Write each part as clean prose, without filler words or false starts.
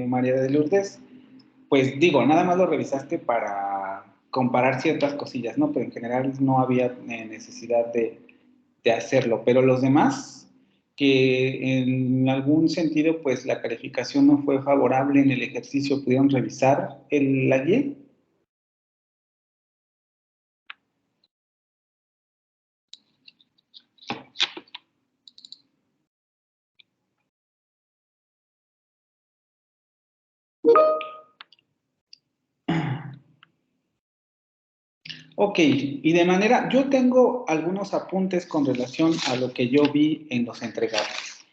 María de Lourdes, pues digo, nada más lo revisaste para comparar ciertas cosillas, ¿no? Pero en general no había necesidad de hacerlo. Pero los demás, que en algún sentido, pues la calificación no fue favorable en el ejercicio, ¿pudieron revisar la guía? Ok, y de manera, yo tengo algunos apuntes con relación a lo que yo vi en los entregables,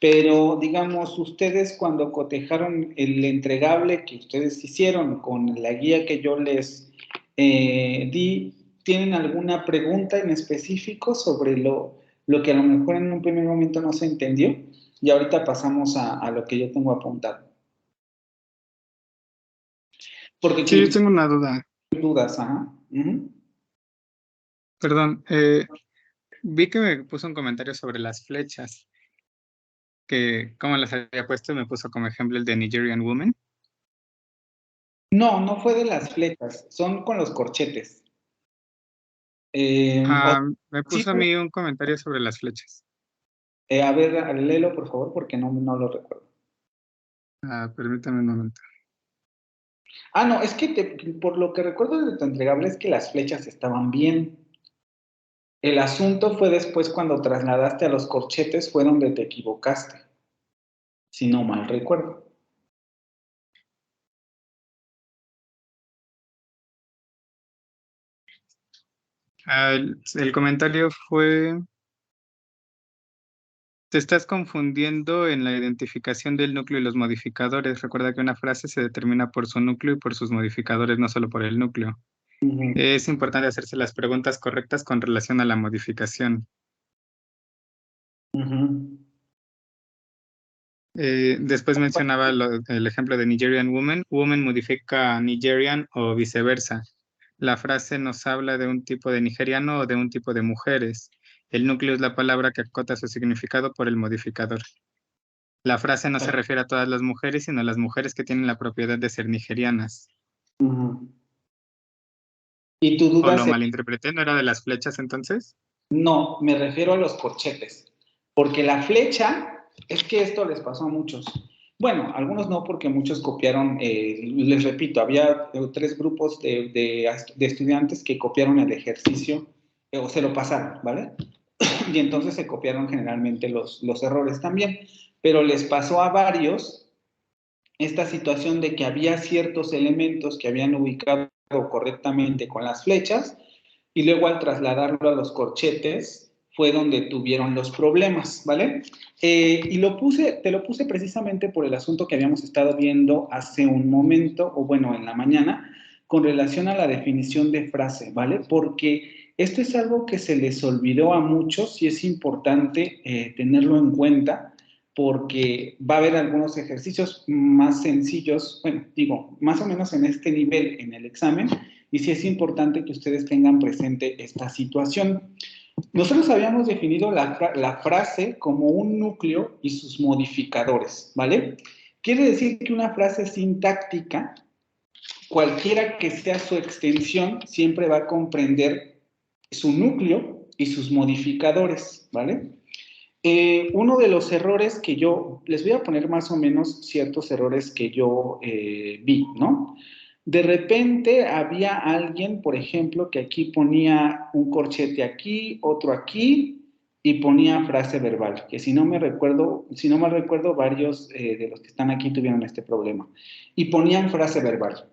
pero digamos, ustedes cuando cotejaron el entregable que ustedes hicieron con la guía que yo les di, ¿tienen alguna pregunta en específico sobre lo que a lo mejor en un primer momento no se entendió? Y ahorita pasamos a lo que yo tengo apuntado. Porque Sí, yo tengo una duda. dudas, ajá. Perdón, vi que me puso un comentario sobre las flechas, que como las había puesto, me puso como ejemplo el de Nigerian Woman. No, no fue de las flechas, son con los corchetes. Me Sí, puso a mí un comentario sobre las flechas. a ver, léelo por favor, porque no lo recuerdo. Permítame un momento. No, es que por lo que recuerdo de tu entregable es que las flechas estaban bien. El asunto fue después cuando trasladaste a los corchetes, fue donde te equivocaste, si no mal recuerdo. El comentario fue: te estás confundiendo en la identificación del núcleo y los modificadores. Recuerda que una frase se determina por su núcleo y por sus modificadores, no solo por el núcleo. Es importante hacerse las preguntas correctas con relación a la modificación. Después mencionaba el ejemplo de Nigerian Woman. Woman modifica Nigerian o viceversa. La frase nos habla de un tipo de nigeriano o de un tipo de mujeres. El núcleo es la palabra que acota su significado por el modificador. La frase no se refiere a todas las mujeres, sino a las mujeres que tienen la propiedad de ser nigerianas. ¿Y tu ¿O duda lo malinterpreté? ¿No era de las flechas entonces? No, me refiero a los corchetes. Porque la flecha, es que esto les pasó a muchos. Bueno, algunos no, porque muchos copiaron, les repito, había 3 grupos de estudiantes que copiaron el ejercicio, o se lo pasaron, ¿vale? Y entonces se copiaron generalmente los errores también. Pero les pasó a varios esta situación de que había ciertos elementos que habían ubicado correctamente con las flechas, y luego al trasladarlo a los corchetes fue donde tuvieron los problemas, ¿vale? Y te lo puse precisamente por el asunto que habíamos estado viendo hace un momento, o bueno, en la mañana, con relación a la definición de frase, ¿vale? Porque esto es algo que se les olvidó a muchos y es importante tenerlo en cuenta, porque va a haber algunos ejercicios más sencillos, bueno, digo, más o menos en este nivel en el examen, y sí es importante que ustedes tengan presente esta situación. Nosotros habíamos definido la frase como un núcleo y sus modificadores, ¿vale? Quiere decir que una frase sintáctica, cualquiera que sea su extensión, siempre va a comprender su núcleo y sus modificadores, ¿vale? Uno de los errores que yo, les voy a poner más o menos ciertos errores que yo vi, ¿no? De repente había alguien, por ejemplo, que aquí ponía un corchete aquí, otro aquí, y ponía frase verbal, que si no me recuerdo, varios de los que están aquí tuvieron este problema. Y ponían frase verbal.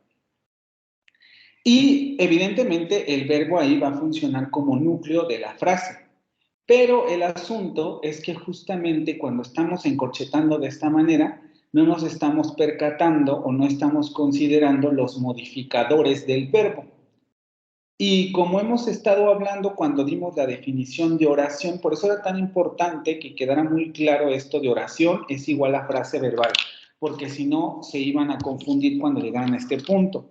Y evidentemente el verbo ahí va a funcionar como núcleo de la frase. Pero el asunto es que justamente cuando estamos encorchetando de esta manera, no nos estamos percatando o no estamos considerando los modificadores del verbo. Y como hemos estado hablando cuando dimos la definición de oración, por eso era tan importante que quedara muy claro esto de oración es igual a frase verbal, porque si no se iban a confundir cuando llegaran a este punto.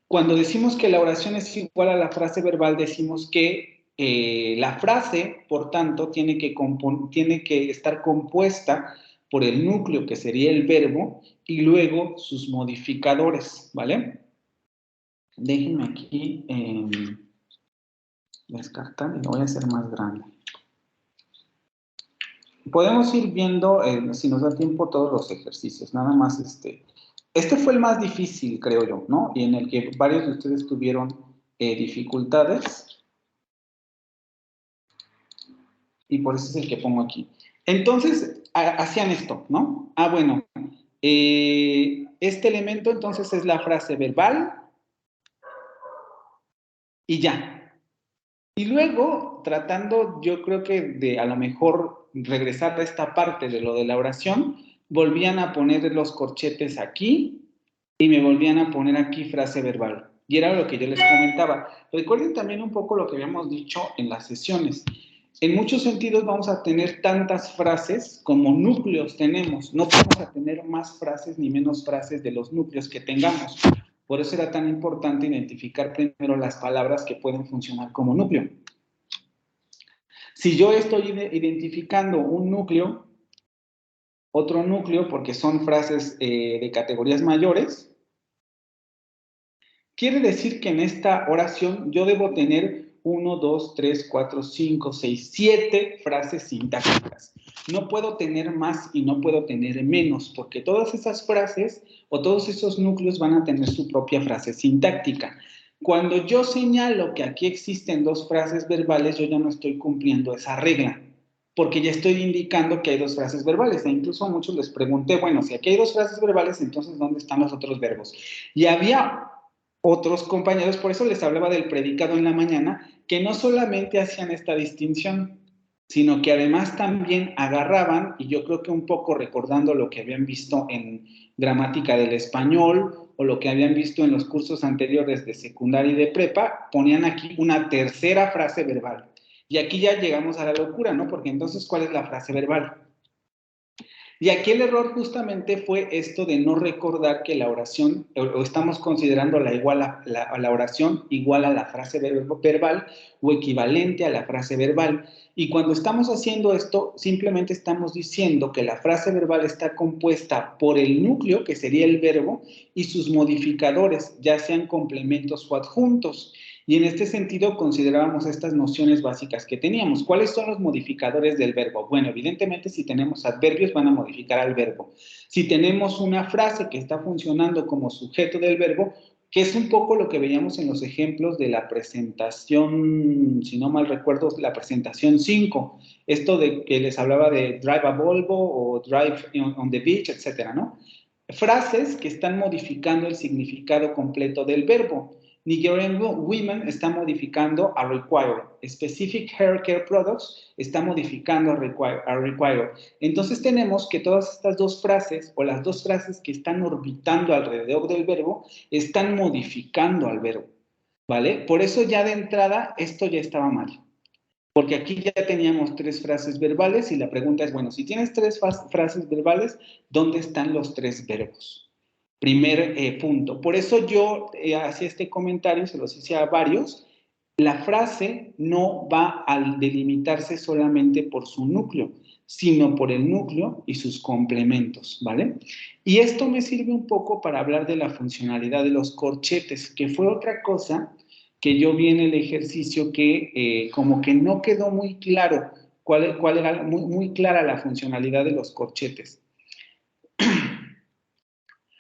Cuando decimos que la oración es igual a la frase verbal, decimos que la frase, por tanto, tiene que estar compuesta por el núcleo, que sería el verbo, y luego sus modificadores, ¿vale? Déjenme aquí descartar y lo voy a hacer más grande. Podemos ir viendo, si nos da tiempo, todos los ejercicios. Nada más Este fue el más difícil, creo yo, ¿no? Y en el que varios de ustedes tuvieron dificultades. Y por eso es el que pongo aquí. Entonces, hacían esto, ¿no? Bueno, este elemento entonces es la frase verbal y ya. Y luego, tratando, yo creo que de a lo mejor regresar a esta parte de lo de la oración, volvían a poner los corchetes aquí y me volvían a poner aquí frase verbal. Y era lo que yo les comentaba. Recuerden también un poco lo que habíamos dicho en las sesiones. En muchos sentidos vamos a tener tantas frases como núcleos tenemos. No vamos a tener más frases ni menos frases de los núcleos que tengamos. Por eso era tan importante identificar primero las palabras que pueden funcionar como núcleo. Si yo estoy identificando un núcleo, otro núcleo, porque son frases de categorías mayores, quiere decir que en esta oración yo debo tener 1, 2, 3, 4, 5, 6, 7 frases sintácticas. No puedo tener más y no puedo tener menos, porque todas esas frases o todos esos núcleos van a tener su propia frase sintáctica. Cuando yo señalo que aquí existen dos frases verbales, yo ya no estoy cumpliendo esa regla, porque ya estoy indicando que hay dos frases verbales. E incluso a muchos les pregunté, bueno, si aquí hay dos frases verbales, entonces ¿dónde están los otros verbos? Y había otros compañeros, por eso les hablaba del predicado en la mañana, que no solamente hacían esta distinción, sino que además también agarraban, y yo creo que un poco recordando lo que habían visto en gramática del español o lo que habían visto en los cursos anteriores de secundaria y de prepa, ponían aquí una tercera frase verbal. Y aquí ya llegamos a la locura, ¿no? Porque entonces, ¿cuál es la frase verbal? Y aquí el error justamente fue esto de no recordar que la oración, o estamos considerando la oración igual a la frase verbal o equivalente a la frase verbal. Y cuando estamos haciendo esto, simplemente estamos diciendo que la frase verbal está compuesta por el núcleo, que sería el verbo, y sus modificadores, ya sean complementos o adjuntos. Y en este sentido considerábamos estas nociones básicas que teníamos. ¿Cuáles son los modificadores del verbo? Bueno, evidentemente si tenemos adverbios van a modificar al verbo. Si tenemos una frase que está funcionando como sujeto del verbo, que es un poco lo que veíamos en los ejemplos de la presentación, si no mal recuerdo, la presentación 5, esto de que les hablaba de drive a Volvo o drive on the beach, etcétera, ¿no? Frases que están modificando el significado completo del verbo. Nigerian Women está modificando a require. Specific Hair Care Products está modificando a require. Entonces tenemos que todas estas dos frases o las dos frases que están orbitando alrededor del verbo están modificando al verbo, ¿vale? Por eso ya de entrada esto ya estaba mal. Porque aquí ya teníamos tres frases verbales y la pregunta es, bueno, si tienes tres frases verbales, ¿dónde están los tres verbos? Primer punto. Por eso yo hacía este comentario, se los hice a varios. La frase no va a delimitarse solamente por su núcleo, sino por el núcleo y sus complementos, ¿vale? Y esto me sirve un poco para hablar de la funcionalidad de los corchetes, que fue otra cosa que yo vi en el ejercicio que como que no quedó muy claro cuál era muy clara la funcionalidad de los corchetes.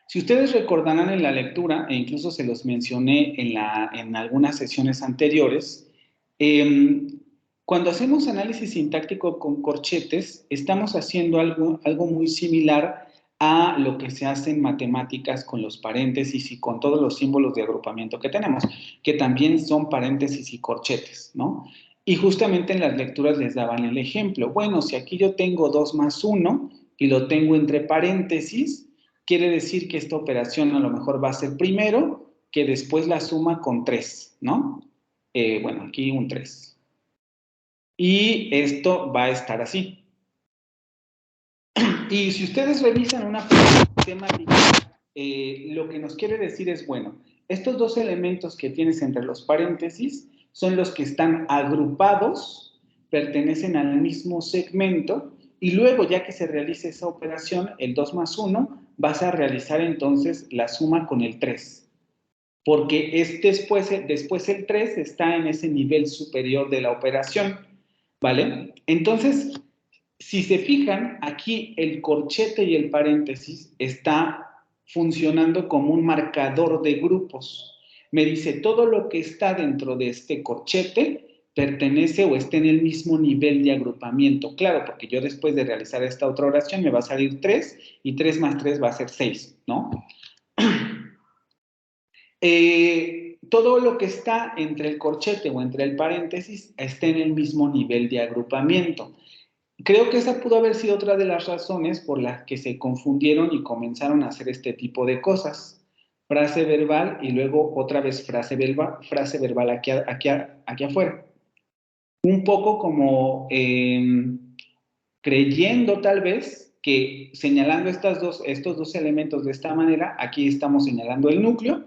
Si ustedes recordarán en la lectura, e incluso se los mencioné en algunas sesiones anteriores, cuando hacemos análisis sintáctico con corchetes, estamos haciendo algo muy similar a lo que se hace en matemáticas con los paréntesis y con todos los símbolos de agrupamiento que tenemos, que también son paréntesis y corchetes, ¿no? Y justamente en las lecturas les daban el ejemplo. Bueno, si aquí yo tengo 2 más 1 y lo tengo entre paréntesis, quiere decir que esta operación a lo mejor va a ser primero, que después la suma con 3, ¿no? Bueno, aquí un 3. Y esto va a estar así. Y si ustedes revisan una temática, lo que nos quiere decir es, bueno, estos dos elementos que tienes entre los paréntesis son los que están agrupados, pertenecen al mismo segmento Y luego, ya que se realice esa operación, el 2 más 1, vas a realizar entonces la suma con el 3. Porque después el 3 está en ese nivel superior de la operación, ¿vale? Entonces, si se fijan, aquí el corchete y el paréntesis está funcionando como un marcador de grupos. Me dice, todo lo que está dentro de este corchete pertenece o está en el mismo nivel de agrupamiento. Claro, porque yo después de realizar esta otra oración me va a salir 3 y 3 más 3 va a ser 6, ¿no? Todo lo que está entre el corchete o entre el paréntesis está en el mismo nivel de agrupamiento. Creo que esa pudo haber sido otra de las razones por las que se confundieron y comenzaron a hacer este tipo de cosas. Frase verbal y luego otra vez frase verbal aquí afuera. Un poco como creyendo tal vez que señalando estos dos elementos de esta manera, aquí estamos señalando el núcleo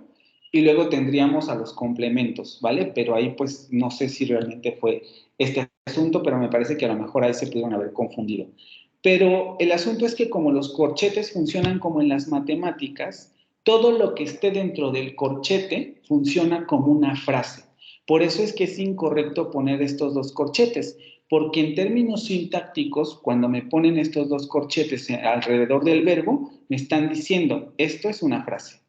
y luego tendríamos a los complementos, ¿vale? Pero ahí pues no sé si realmente fue este asunto, pero me parece que a lo mejor ahí se pudieron haber confundido. Pero el asunto es que como los corchetes funcionan como en las matemáticas, todo lo que esté dentro del corchete funciona como una frase. Por eso es que es incorrecto poner estos dos corchetes, porque en términos sintácticos, cuando me ponen estos dos corchetes alrededor del verbo, me están diciendo, esto es una frase.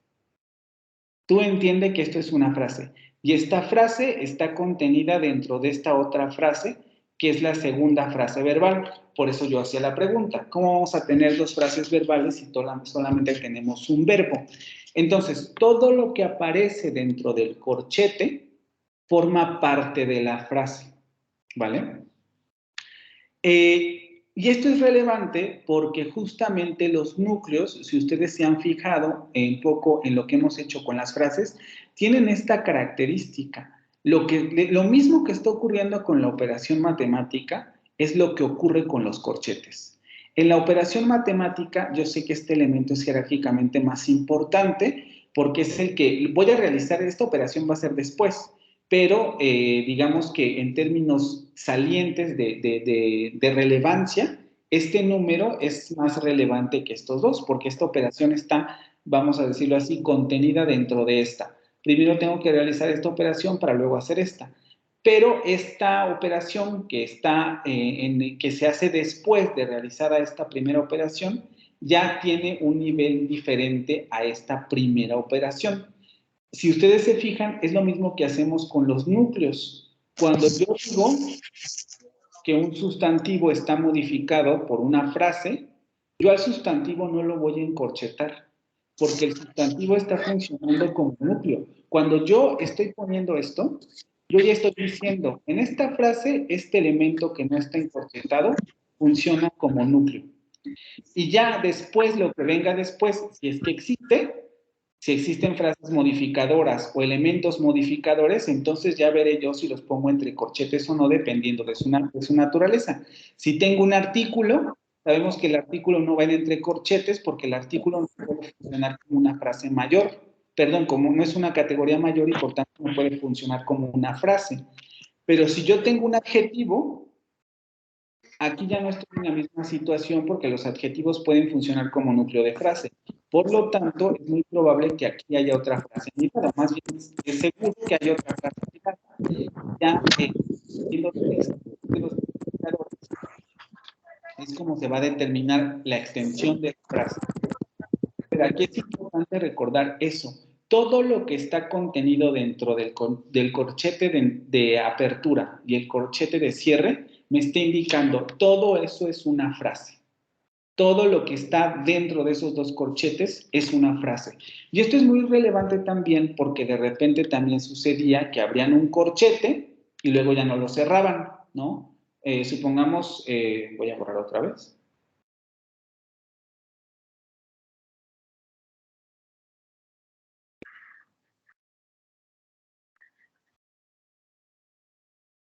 Tú entiendes que esto es una frase, y esta frase está contenida dentro de esta otra frase, que es la segunda frase verbal. Por eso yo hacía la pregunta, ¿cómo vamos a tener dos frases verbales si solamente tenemos un verbo? Entonces, todo lo que aparece dentro del corchete forma parte de la frase, ¿vale? Y esto es relevante porque justamente los núcleos, si ustedes se han fijado un poco en lo que hemos hecho con las frases, tienen esta característica. Lo mismo que está ocurriendo con la operación matemática es lo que ocurre con los corchetes. En la operación matemática, yo sé que este elemento es jerárquicamente más importante porque es el que voy a realizar, esta operación va a ser después, pero digamos que en términos salientes de relevancia, este número es más relevante que estos dos, porque esta operación está, vamos a decirlo así, contenida dentro de esta. Primero tengo que realizar esta operación para luego hacer esta. Pero esta operación que que se hace después de realizar esta primera operación, ya tiene un nivel diferente a esta primera operación. Si ustedes se fijan, es lo mismo que hacemos con los núcleos. Cuando yo digo que un sustantivo está modificado por una frase, yo al sustantivo no lo voy a encorchetar, porque el sustantivo está funcionando como núcleo. Cuando yo estoy poniendo esto, yo ya estoy diciendo, en esta frase, este elemento que no está encorchetado funciona como núcleo. Y ya después, lo que venga después, si es que existe, si existen frases modificadoras o elementos modificadores, entonces ya veré yo si los pongo entre corchetes o no, dependiendo de su naturaleza. Si tengo un artículo, sabemos que el artículo no va entre corchetes porque el artículo no puede funcionar como una frase mayor, perdón, como no es una categoría mayor y por tanto no puede funcionar como una frase. Pero si yo tengo un adjetivo, aquí ya no estoy en la misma situación porque los adjetivos pueden funcionar como núcleo de frase. Por lo tanto, es muy probable que aquí haya otra frase anidada. Más bien, es seguro que haya otra frase anidada. Ya, es como se va a determinar la extensión de la frase. Pero aquí es importante recordar eso. Todo lo que está contenido dentro del corchete de apertura y el corchete de cierre me está indicando todo eso es una frase. Todo lo que está dentro de esos dos corchetes es una frase. Y esto es muy relevante también porque de repente también sucedía que abrían un corchete y luego ya no lo cerraban, ¿no? Supongamos, voy a borrar otra vez.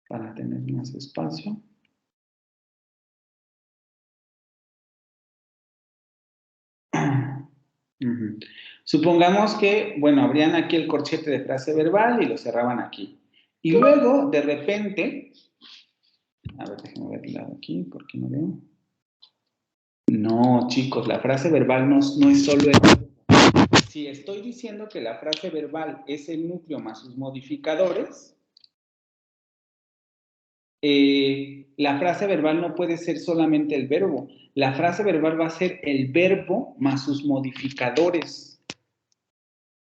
Para tener más espacio. Uh-huh. Supongamos que, bueno, abrían aquí el corchete de frase verbal y lo cerraban aquí. Y luego, de repente, a ver, déjenme ver el lado aquí, porque no veo. No, chicos, la frase verbal no es solo el verbo. Si estoy diciendo que la frase verbal es el núcleo más sus modificadores, la frase verbal no puede ser solamente el verbo. La frase verbal va a ser el verbo más sus modificadores.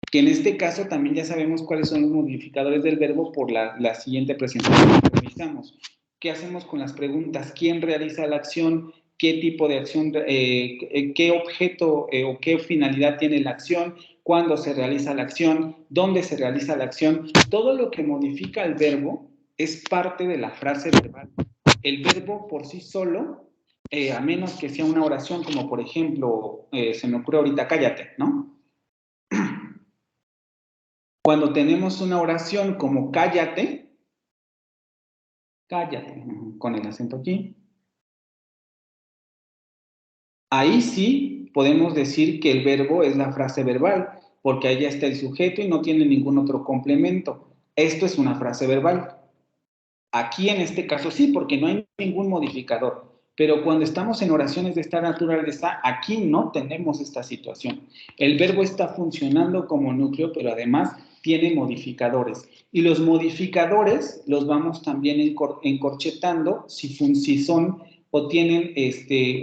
Que en este caso también ya sabemos cuáles son los modificadores del verbo por la siguiente presentación que realizamos. ¿Qué hacemos con las preguntas? ¿Quién realiza la acción? ¿Qué tipo de acción? ¿Qué objeto o qué finalidad tiene la acción? ¿Cuándo se realiza la acción? ¿Dónde se realiza la acción? Todo lo que modifica el verbo es parte de la frase verbal. El verbo por sí solo, a menos que sea una oración, como por ejemplo, se me ocurre ahorita, cállate, ¿no? Cuando tenemos una oración como cállate, cállate, con el acento aquí, ahí sí podemos decir que el verbo es la frase verbal, porque ahí ya está el sujeto y no tiene ningún otro complemento. Esto es una frase verbal. Aquí en este caso sí, porque no hay ningún modificador. Pero cuando estamos en oraciones de esta naturaleza, aquí no tenemos esta situación. El verbo está funcionando como núcleo, pero además tiene modificadores. Y los modificadores los vamos también encorchetando si son o tienen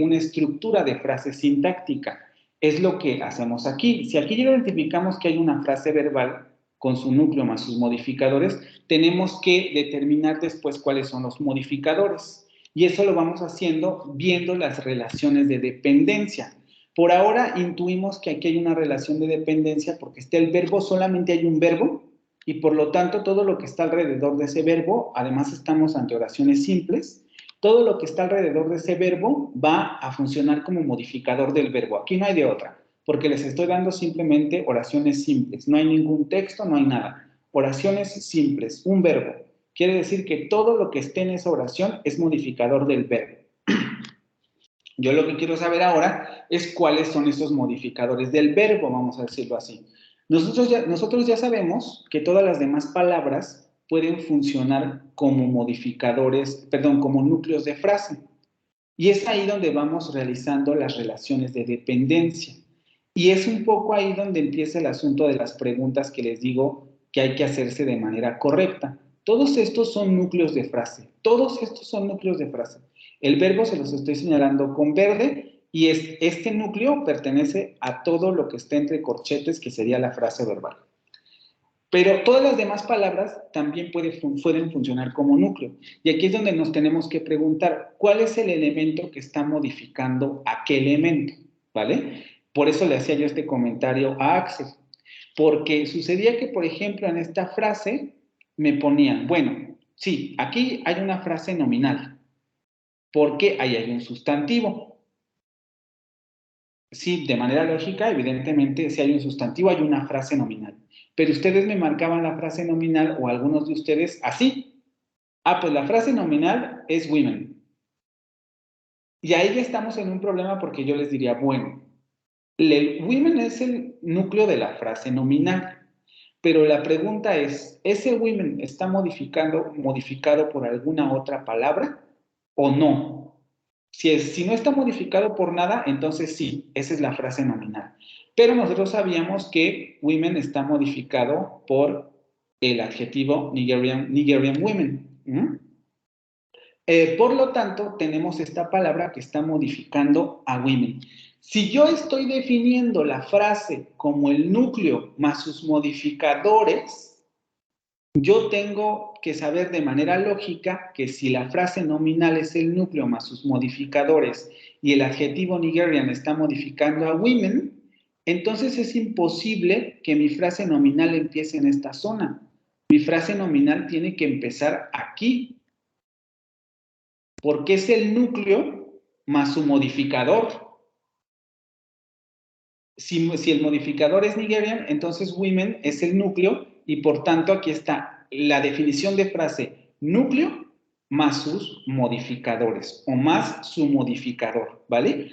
una estructura de frase sintáctica. Es lo que hacemos aquí. Si aquí ya identificamos que hay una frase verbal con su núcleo más sus modificadores, tenemos que determinar después cuáles son los modificadores. Y eso lo vamos haciendo viendo las relaciones de dependencia. Por ahora intuimos que aquí hay una relación de dependencia porque está el verbo, solamente hay un verbo, y por lo tanto todo lo que está alrededor de ese verbo, además estamos ante oraciones simples, todo lo que está alrededor de ese verbo va a funcionar como modificador del verbo. Aquí no hay de otra, porque les estoy dando simplemente oraciones simples. No hay ningún texto, no hay nada. Oraciones simples, un verbo. Quiere decir que todo lo que esté en esa oración es modificador del verbo. Yo lo que quiero saber ahora es cuáles son esos modificadores del verbo, vamos a decirlo así. Nosotros ya sabemos que todas las demás palabras pueden funcionar como modificadores, perdón, como núcleos de frase. Y es ahí donde vamos realizando las relaciones de dependencia. Y es un poco ahí donde empieza el asunto de las preguntas que les digo que hay que hacerse de manera correcta. Todos estos son núcleos de frase. Todos estos son núcleos de frase. El verbo se los estoy señalando con verde y este núcleo pertenece a todo lo que está entre corchetes, que sería la frase verbal. Pero todas las demás palabras también pueden funcionar como núcleo. Y aquí es donde nos tenemos que preguntar, ¿cuál es el elemento que está modificando a qué elemento? ¿Vale? Por eso le hacía yo este comentario a Axel. Porque sucedía que, por ejemplo, en esta frase me ponían, bueno, sí, aquí hay una frase nominal, porque ahí hay un sustantivo. Sí, de manera lógica, evidentemente, si hay un sustantivo, hay una frase nominal. Pero ustedes me marcaban la frase nominal, o algunos de ustedes, así. Ah, pues la frase nominal es women. Y ahí ya estamos en un problema porque yo les diría, bueno, el women es el núcleo de la frase nominal. Pero la pregunta es, ¿ese women está modificado por alguna otra palabra o no? Si no está modificado por nada, entonces sí, esa es la frase nominal. Pero nosotros sabíamos que women está modificado por el adjetivo Nigerian women. Por lo tanto, tenemos esta palabra que está modificando a women. Si yo estoy definiendo la frase como el núcleo más sus modificadores, yo tengo que saber de manera lógica que si la frase nominal es el núcleo más sus modificadores y el adjetivo Nigerian está modificando a women, entonces es imposible que mi frase nominal empiece en esta zona. Mi frase nominal tiene que empezar aquí, porque es el núcleo más su modificador. Si el modificador es Nigerian, entonces women es el núcleo y por tanto aquí está la definición de frase núcleo más sus modificadores o más su modificador, ¿vale?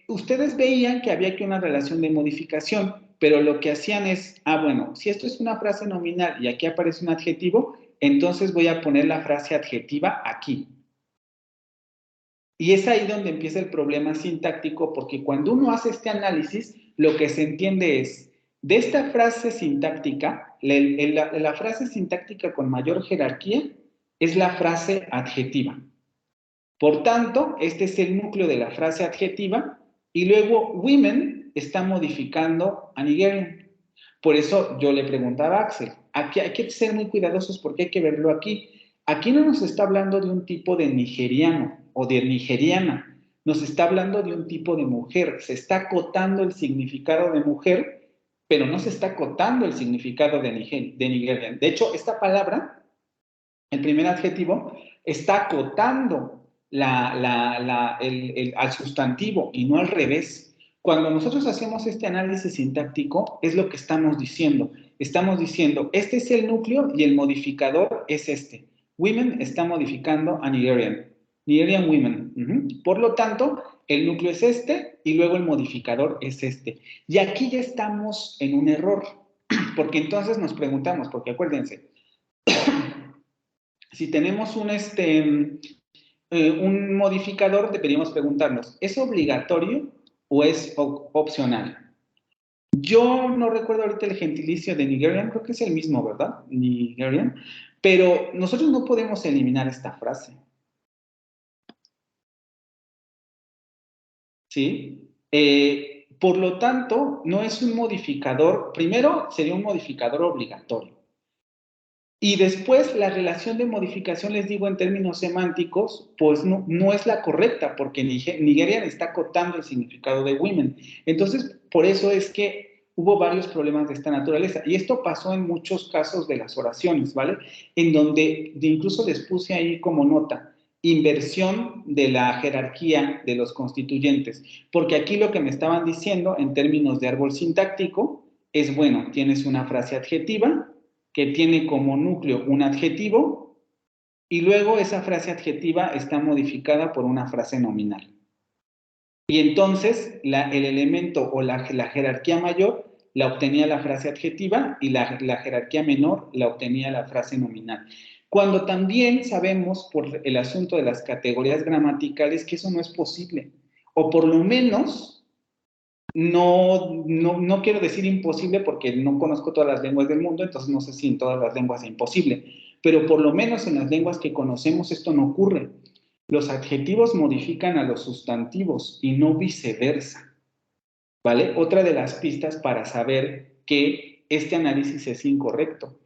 Ustedes veían que había aquí una relación de modificación, pero lo que hacían es, bueno, si esto es una frase nominal y aquí aparece un adjetivo, entonces voy a poner la frase adjetiva aquí. Y es ahí donde empieza el problema sintáctico, porque cuando uno hace este análisis, lo que se entiende es, de esta frase sintáctica, la frase sintáctica con mayor jerarquía es la frase adjetiva. Por tanto, este es el núcleo de la frase adjetiva, y luego women está modificando a Nigerian. Por eso yo le preguntaba a Axel, aquí hay que ser muy cuidadosos porque hay que verlo aquí. Aquí no nos está hablando de un tipo de nigeriano o de nigeriana, nos está hablando de un tipo de mujer, se está acotando el significado de mujer, pero no se está acotando el significado de Nigerian. De hecho, esta palabra, el primer adjetivo, está acotando al sustantivo y no al revés. Cuando nosotros hacemos este análisis sintáctico, es lo que estamos diciendo. Estamos diciendo, este es el núcleo y el modificador es este. Women está modificando a Nigerian. Nigerian women. Por lo tanto, el núcleo es este y luego el modificador es este. Y aquí ya estamos en un error, porque entonces nos preguntamos, porque acuérdense, si tenemos un modificador, deberíamos preguntarnos, ¿es obligatorio o es opcional? Yo no recuerdo ahorita el gentilicio de Nigerian, creo que es el mismo, ¿verdad? Nigerian. Pero nosotros no podemos eliminar esta frase. ¿Sí? Por lo tanto, no es un modificador, primero sería un modificador obligatorio. Y después la relación de modificación, les digo en términos semánticos, pues no es la correcta, porque Nigerian está acotando el significado de women. Entonces, por eso es que hubo varios problemas de esta naturaleza. Y esto pasó en muchos casos de las oraciones, ¿vale? En donde incluso les puse ahí como nota, inversión de la jerarquía de los constituyentes. Porque aquí lo que me estaban diciendo en términos de árbol sintáctico es, bueno, tienes una frase adjetiva, que tiene como núcleo un adjetivo y luego esa frase adjetiva está modificada por una frase nominal. Y entonces el elemento o la jerarquía mayor la obtenía la frase adjetiva y la jerarquía menor la obtenía la frase nominal. Cuando también sabemos por el asunto de las categorías gramaticales que eso no es posible, o por lo menos no quiero decir imposible porque no conozco todas las lenguas del mundo, entonces no sé si en todas las lenguas es imposible, pero por lo menos en las lenguas que conocemos esto no ocurre. Los adjetivos modifican a los sustantivos y no viceversa, ¿vale? Otra de las pistas para saber que este análisis es incorrecto.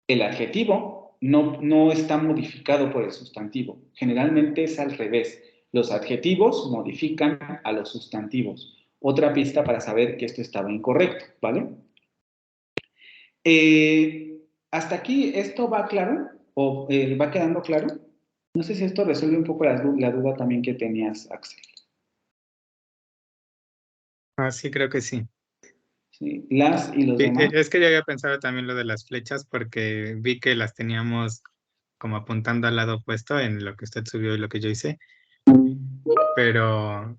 El adjetivo no está modificado por el sustantivo, generalmente es al revés. Los adjetivos modifican a los sustantivos. Otra pista para saber que esto estaba incorrecto, ¿vale? ¿Hasta aquí esto va claro? ¿O va quedando claro? No sé si esto resuelve un poco la duda también que tenías, Axel. Sí, creo que sí. Sí, las y los demás. Es que yo había pensado también lo de las flechas porque vi que las teníamos como apuntando al lado opuesto en lo que usted subió y lo que yo hice, pero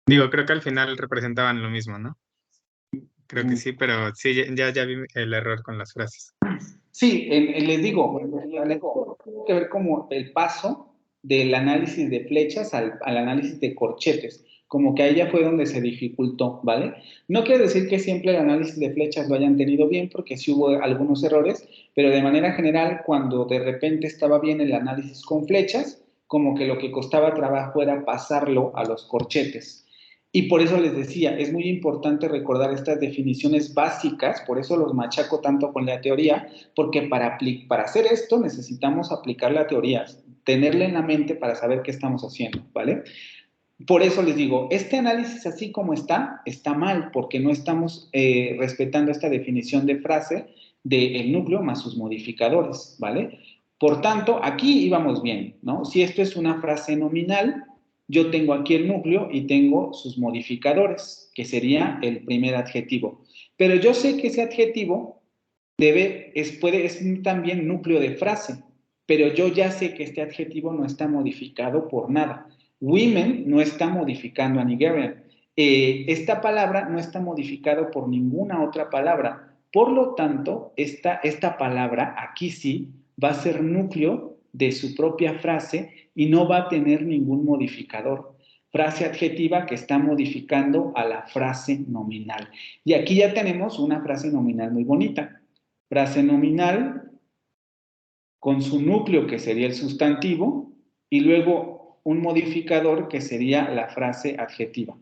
digo, creo que al final representaban lo mismo, ¿no? Creo que sí, pero sí, ya vi el error con las frases. Sí, les digo, tiene que ver como el paso del análisis de flechas al análisis de corchetes, como que ahí ya fue donde se dificultó, ¿vale? No quiere decir que siempre el análisis de flechas lo hayan tenido bien, porque sí hubo algunos errores, pero de manera general, cuando de repente estaba bien el análisis con flechas, como que lo que costaba trabajo era pasarlo a los corchetes. Y por eso les decía, es muy importante recordar estas definiciones básicas, por eso los machaco tanto con la teoría, porque para hacer esto necesitamos aplicar la teoría, tenerla en la mente para saber qué estamos haciendo, ¿vale? Por eso les digo, este análisis así como está mal, porque no estamos respetando esta definición de frase del núcleo más sus modificadores, ¿vale? Por tanto, aquí íbamos bien, ¿no? Si esto es una frase nominal, yo tengo aquí el núcleo y tengo sus modificadores, que sería el primer adjetivo. Pero yo sé que ese adjetivo es también núcleo de frase, pero yo ya sé que este adjetivo no está modificado por nada. Women no está modificando a Nigerian. Esta palabra no está modificado por ninguna otra palabra. Por lo tanto, esta palabra aquí sí va a ser núcleo de su propia frase y no va a tener ningún modificador. Frase adjetiva que está modificando a la frase nominal. Y aquí ya tenemos una frase nominal muy bonita. Frase nominal con su núcleo, que sería el sustantivo, y luego un modificador que sería la frase adjetiva.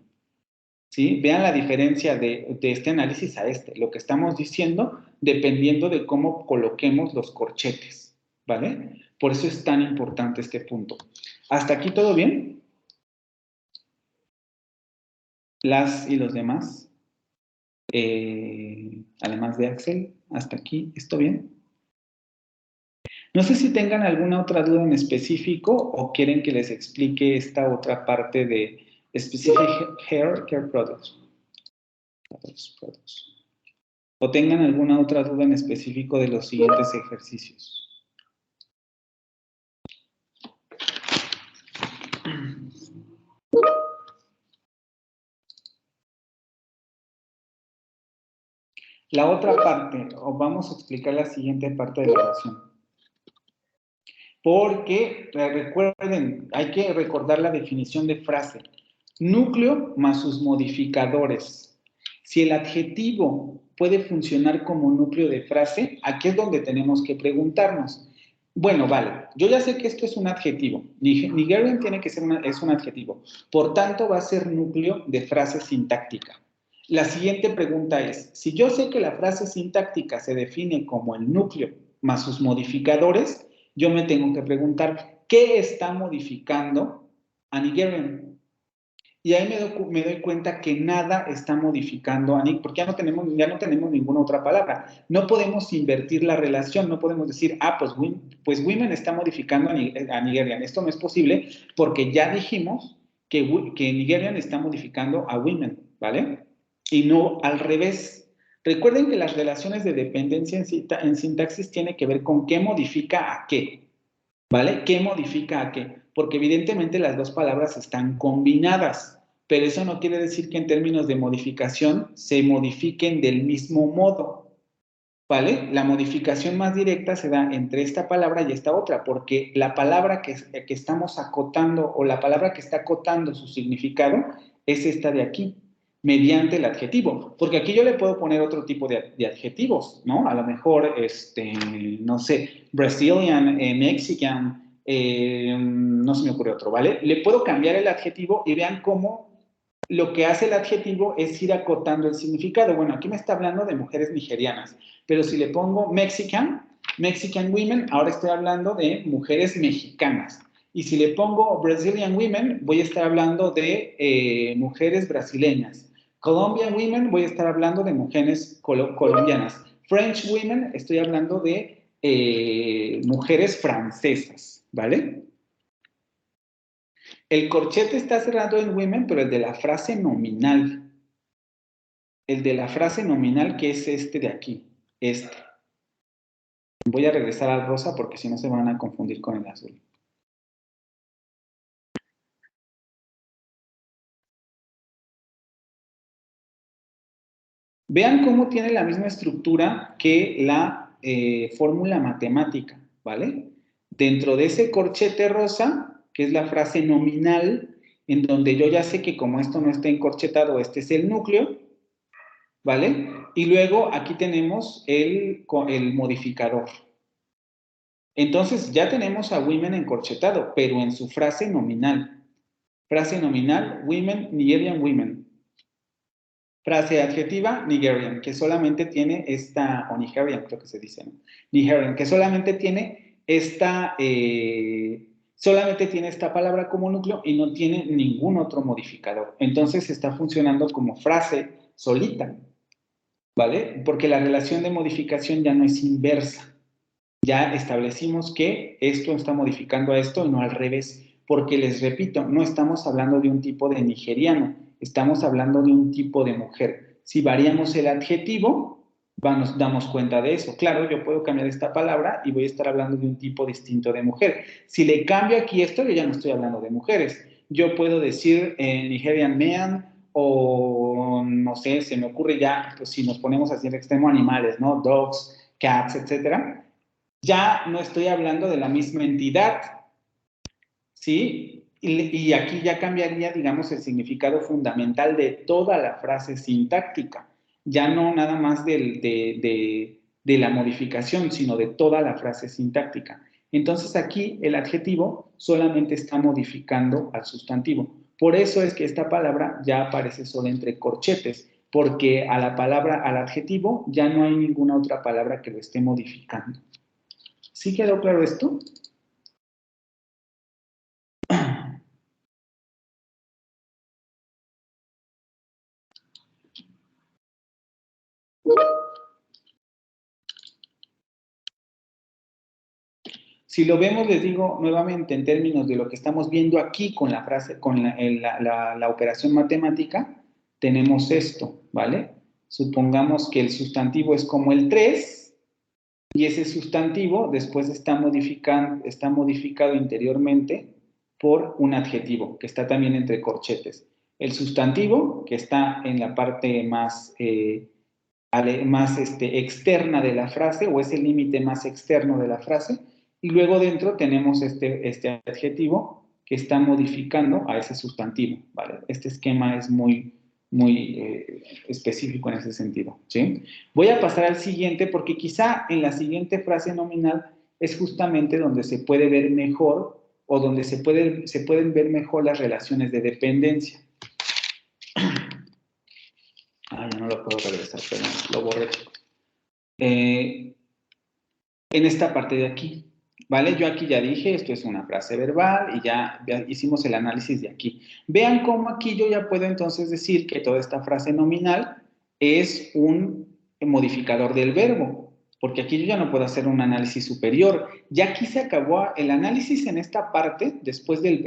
¿Sí? Vean la diferencia de este análisis a este. Lo que estamos diciendo dependiendo de cómo coloquemos los corchetes, ¿vale? Por eso es tan importante este punto. ¿Hasta aquí todo bien? Las y los demás, además de Axel, ¿hasta aquí esto bien? No sé si tengan alguna otra duda en específico o quieren que les explique esta otra parte de Specific Hair Care Products. O tengan alguna otra duda en específico de los siguientes ejercicios. La otra parte, o vamos a explicar la siguiente parte de la oración. Porque, recuerden, hay que recordar la definición de frase. Núcleo más sus modificadores. Si el adjetivo puede funcionar como núcleo de frase, aquí es donde tenemos que preguntarnos. Bueno, vale, yo ya sé que esto es un adjetivo. Nigerian tiene que ser es un adjetivo. Por tanto, va a ser núcleo de frase sintáctica. La siguiente pregunta es, si yo sé que la frase sintáctica se define como el núcleo más sus modificadores, yo me tengo que preguntar, ¿qué está modificando a Nigerian? Y ahí me doy cuenta que nada está modificando a Nick, porque ya no tenemos ninguna otra palabra. No podemos invertir la relación, no podemos decir, pues women está modificando a Nigerian. Esto no es posible porque ya dijimos que Nigerian está modificando a women, ¿vale? Y no al revés. Recuerden que las relaciones de dependencia en sintaxis tienen que ver con qué modifica a qué, ¿vale? ¿Qué modifica a qué? Porque evidentemente las dos palabras están combinadas, pero eso no quiere decir que en términos de modificación se modifiquen del mismo modo, ¿vale? La modificación más directa se da entre esta palabra y esta otra, porque la palabra que estamos acotando o la palabra que está acotando su significado es esta de aquí, mediante el adjetivo, porque aquí yo le puedo poner otro tipo de adjetivos, ¿no? A lo mejor, no sé, Brazilian, Mexican, no se me ocurre otro, ¿vale? Le puedo cambiar el adjetivo y vean cómo lo que hace el adjetivo es ir acotando el significado. Bueno, aquí me está hablando de mujeres nigerianas, pero si le pongo Mexican women, ahora estoy hablando de mujeres mexicanas. Y si le pongo Brazilian women, voy a estar hablando de mujeres brasileñas. Colombian women, voy a estar hablando de mujeres colombianas. French women, estoy hablando de mujeres francesas, ¿vale? El corchete está cerrado en women, pero el de la frase nominal. El de la frase nominal, que es este de aquí, este. Voy a regresar al rosa porque si no se van a confundir con el azul. Vean cómo tiene la misma estructura que la fórmula matemática, ¿vale? Dentro de ese corchete rosa, que es la frase nominal, en donde yo ya sé que como esto no está encorchetado, este es el núcleo, ¿vale? Y luego aquí tenemos el modificador. Entonces ya tenemos a women encorchetado, pero en su frase nominal. Frase nominal, women, Nigerian women. Frase adjetiva, Nigerian, que solamente tiene esta, o Nigerian creo que se dice, ¿no? Nigerian, que solamente tiene esta palabra como núcleo y no tiene ningún otro modificador. Entonces está funcionando como frase solita, ¿vale? Porque la relación de modificación ya no es inversa. Ya establecimos que esto está modificando a esto y no al revés. Porque les repito, no estamos hablando de un tipo de nigeriano, estamos hablando de un tipo de mujer. Si variamos el adjetivo, nos damos cuenta de eso. Claro, yo puedo cambiar esta palabra y voy a estar hablando de un tipo distinto de mujer. Si le cambio aquí esto, yo ya no estoy hablando de mujeres. Yo puedo decir Nigerian man o no sé, se me ocurre ya, pues si nos ponemos así en extremo, animales, ¿no? Dogs, cats, etcétera. ya no estoy hablando de la misma entidad, ¿sí? Y aquí ya cambiaría, digamos, el significado fundamental de toda la frase sintáctica, ya no nada más de la modificación, sino de toda la frase sintáctica. Entonces aquí el adjetivo solamente está modificando al sustantivo. Por eso es que esta palabra ya aparece solo entre corchetes, porque a la palabra, al adjetivo, ya no hay ninguna otra palabra que lo esté modificando. ¿Sí quedó claro esto? Si lo vemos, les digo nuevamente, en términos de lo que estamos viendo aquí con la frase, con la operación matemática, tenemos esto, ¿vale? Supongamos que el sustantivo es como el 3 y ese sustantivo después está modificado interiormente por un adjetivo que está también entre corchetes. El sustantivo, que está en la parte más externa de la frase, o es el límite más externo de la frase, y luego dentro tenemos este adjetivo que está modificando a ese sustantivo, ¿vale? Este esquema es muy específico en ese sentido, ¿sí? Voy a pasar al siguiente porque quizá en la siguiente frase nominal es justamente donde se puede ver mejor o donde se pueden ver mejor las relaciones de dependencia. Ah, ya no lo puedo regresar, perdón, lo borré. En esta parte de aquí, ¿vale? Yo aquí ya dije, esto es una frase verbal y ya hicimos el análisis de aquí. Vean cómo aquí yo ya puedo entonces decir que toda esta frase nominal es un modificador del verbo, porque aquí yo ya no puedo hacer un análisis superior. Ya aquí se acabó el análisis en esta parte,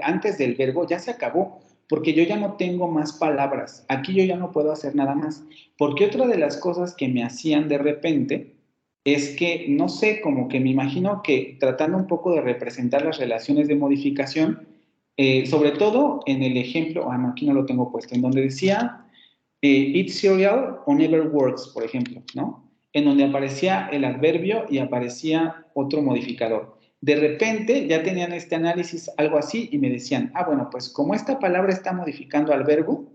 antes del verbo, ya se acabó, porque yo ya no tengo más palabras. Aquí yo ya no puedo hacer nada más, porque otra de las cosas que me hacían de repente es que, no sé, como que me imagino que tratando un poco de representar las relaciones de modificación, sobre todo en el ejemplo, no, aquí no lo tengo puesto, en donde decía eat cereal or never works, por ejemplo, ¿no? En donde aparecía el adverbio y aparecía otro modificador. De repente ya tenían este análisis, algo así, y me decían, bueno, pues como esta palabra está modificando al verbo,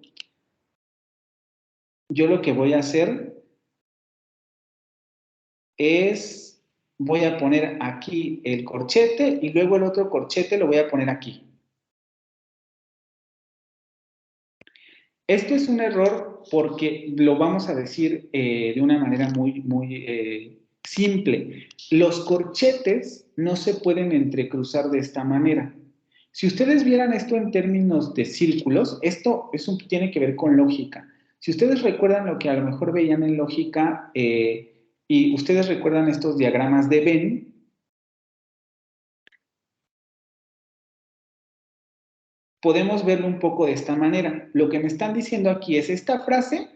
yo lo que voy a hacer voy a poner aquí el corchete y luego el otro corchete lo voy a poner aquí. Esto es un error porque lo vamos a decir de una manera muy simple. Los corchetes no se pueden entrecruzar de esta manera. Si ustedes vieran esto en términos de círculos, esto tiene que ver con lógica. Si ustedes recuerdan lo que a lo mejor veían en lógica y ustedes recuerdan estos diagramas de Venn, podemos verlo un poco de esta manera. Lo que me están diciendo aquí es esta frase,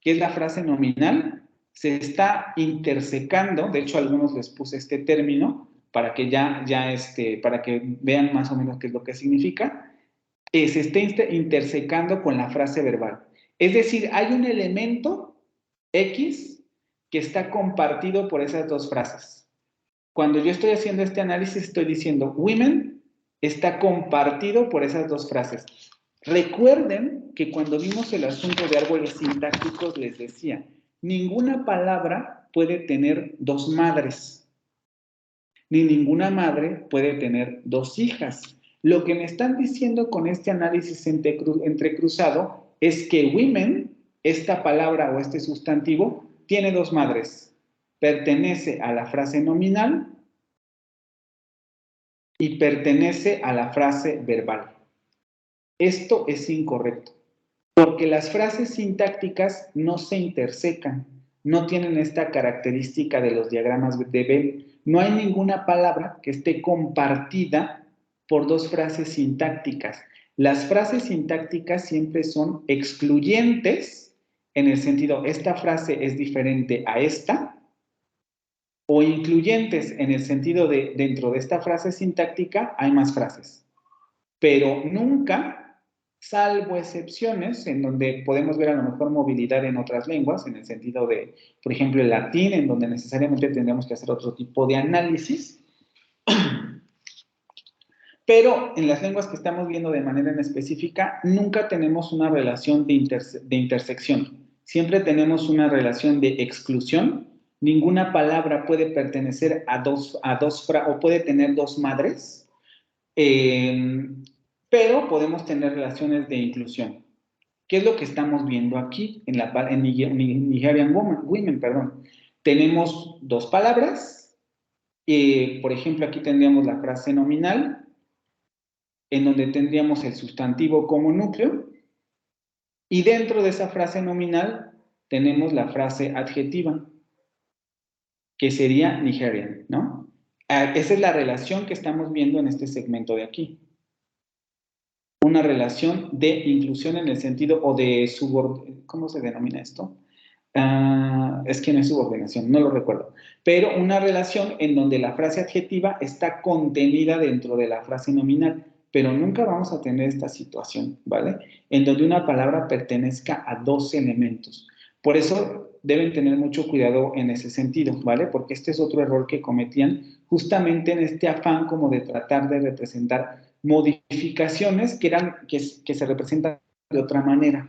que es la frase nominal, se está intersecando, de hecho a algunos les puse este término para que para que vean más o menos qué es lo que significa, se está intersecando con la frase verbal. Es decir, hay un elemento X que está compartido por esas dos frases. Cuando yo estoy haciendo este análisis, estoy diciendo women está compartido por esas dos frases. Recuerden que cuando vimos el asunto de árboles sintácticos les decía, ninguna palabra puede tener dos madres, ni ninguna madre puede tener dos hijas. Lo que me están diciendo con este análisis entrecruzado es que women, esta palabra o este sustantivo, tiene dos madres. Pertenece a la frase nominal y pertenece a la frase verbal. Esto es incorrecto, porque las frases sintácticas no se intersecan, no tienen esta característica de los diagramas de Venn. No hay ninguna palabra que esté compartida por dos frases sintácticas. Las frases sintácticas siempre son excluyentes en el sentido, esta frase es diferente a esta, o incluyentes en el sentido de dentro de esta frase sintáctica hay más frases, pero nunca salvo excepciones en donde podemos ver a lo mejor movilidad en otras lenguas, en el sentido de, por ejemplo, el latín, en donde necesariamente tendríamos que hacer otro tipo de análisis. Pero en las lenguas que estamos viendo de manera en específica, nunca tenemos una relación de intersección. Siempre tenemos una relación de exclusión. Ninguna palabra puede pertenecer a o puede tener dos madres, pero podemos tener relaciones de inclusión. ¿Qué es lo que estamos viendo aquí en Nigerian Women? Perdón. Tenemos dos palabras. Por ejemplo, aquí tendríamos la frase nominal, en donde tendríamos el sustantivo como núcleo, y dentro de esa frase nominal tenemos la frase adjetiva, que sería Nigerian, ¿no? Esa es la relación que estamos viendo en este segmento de aquí. Una relación de inclusión en el sentido, o de subordinación, ¿cómo se denomina esto? Es que no es subordinación, no lo recuerdo, pero una relación en donde la frase adjetiva está contenida dentro de la frase nominal, pero nunca vamos a tener esta situación, ¿vale? En donde una palabra pertenezca a dos elementos. Por eso deben tener mucho cuidado en ese sentido, ¿vale? Porque este es otro error que cometían justamente en este afán como de tratar de representar modificaciones que se representan de otra manera.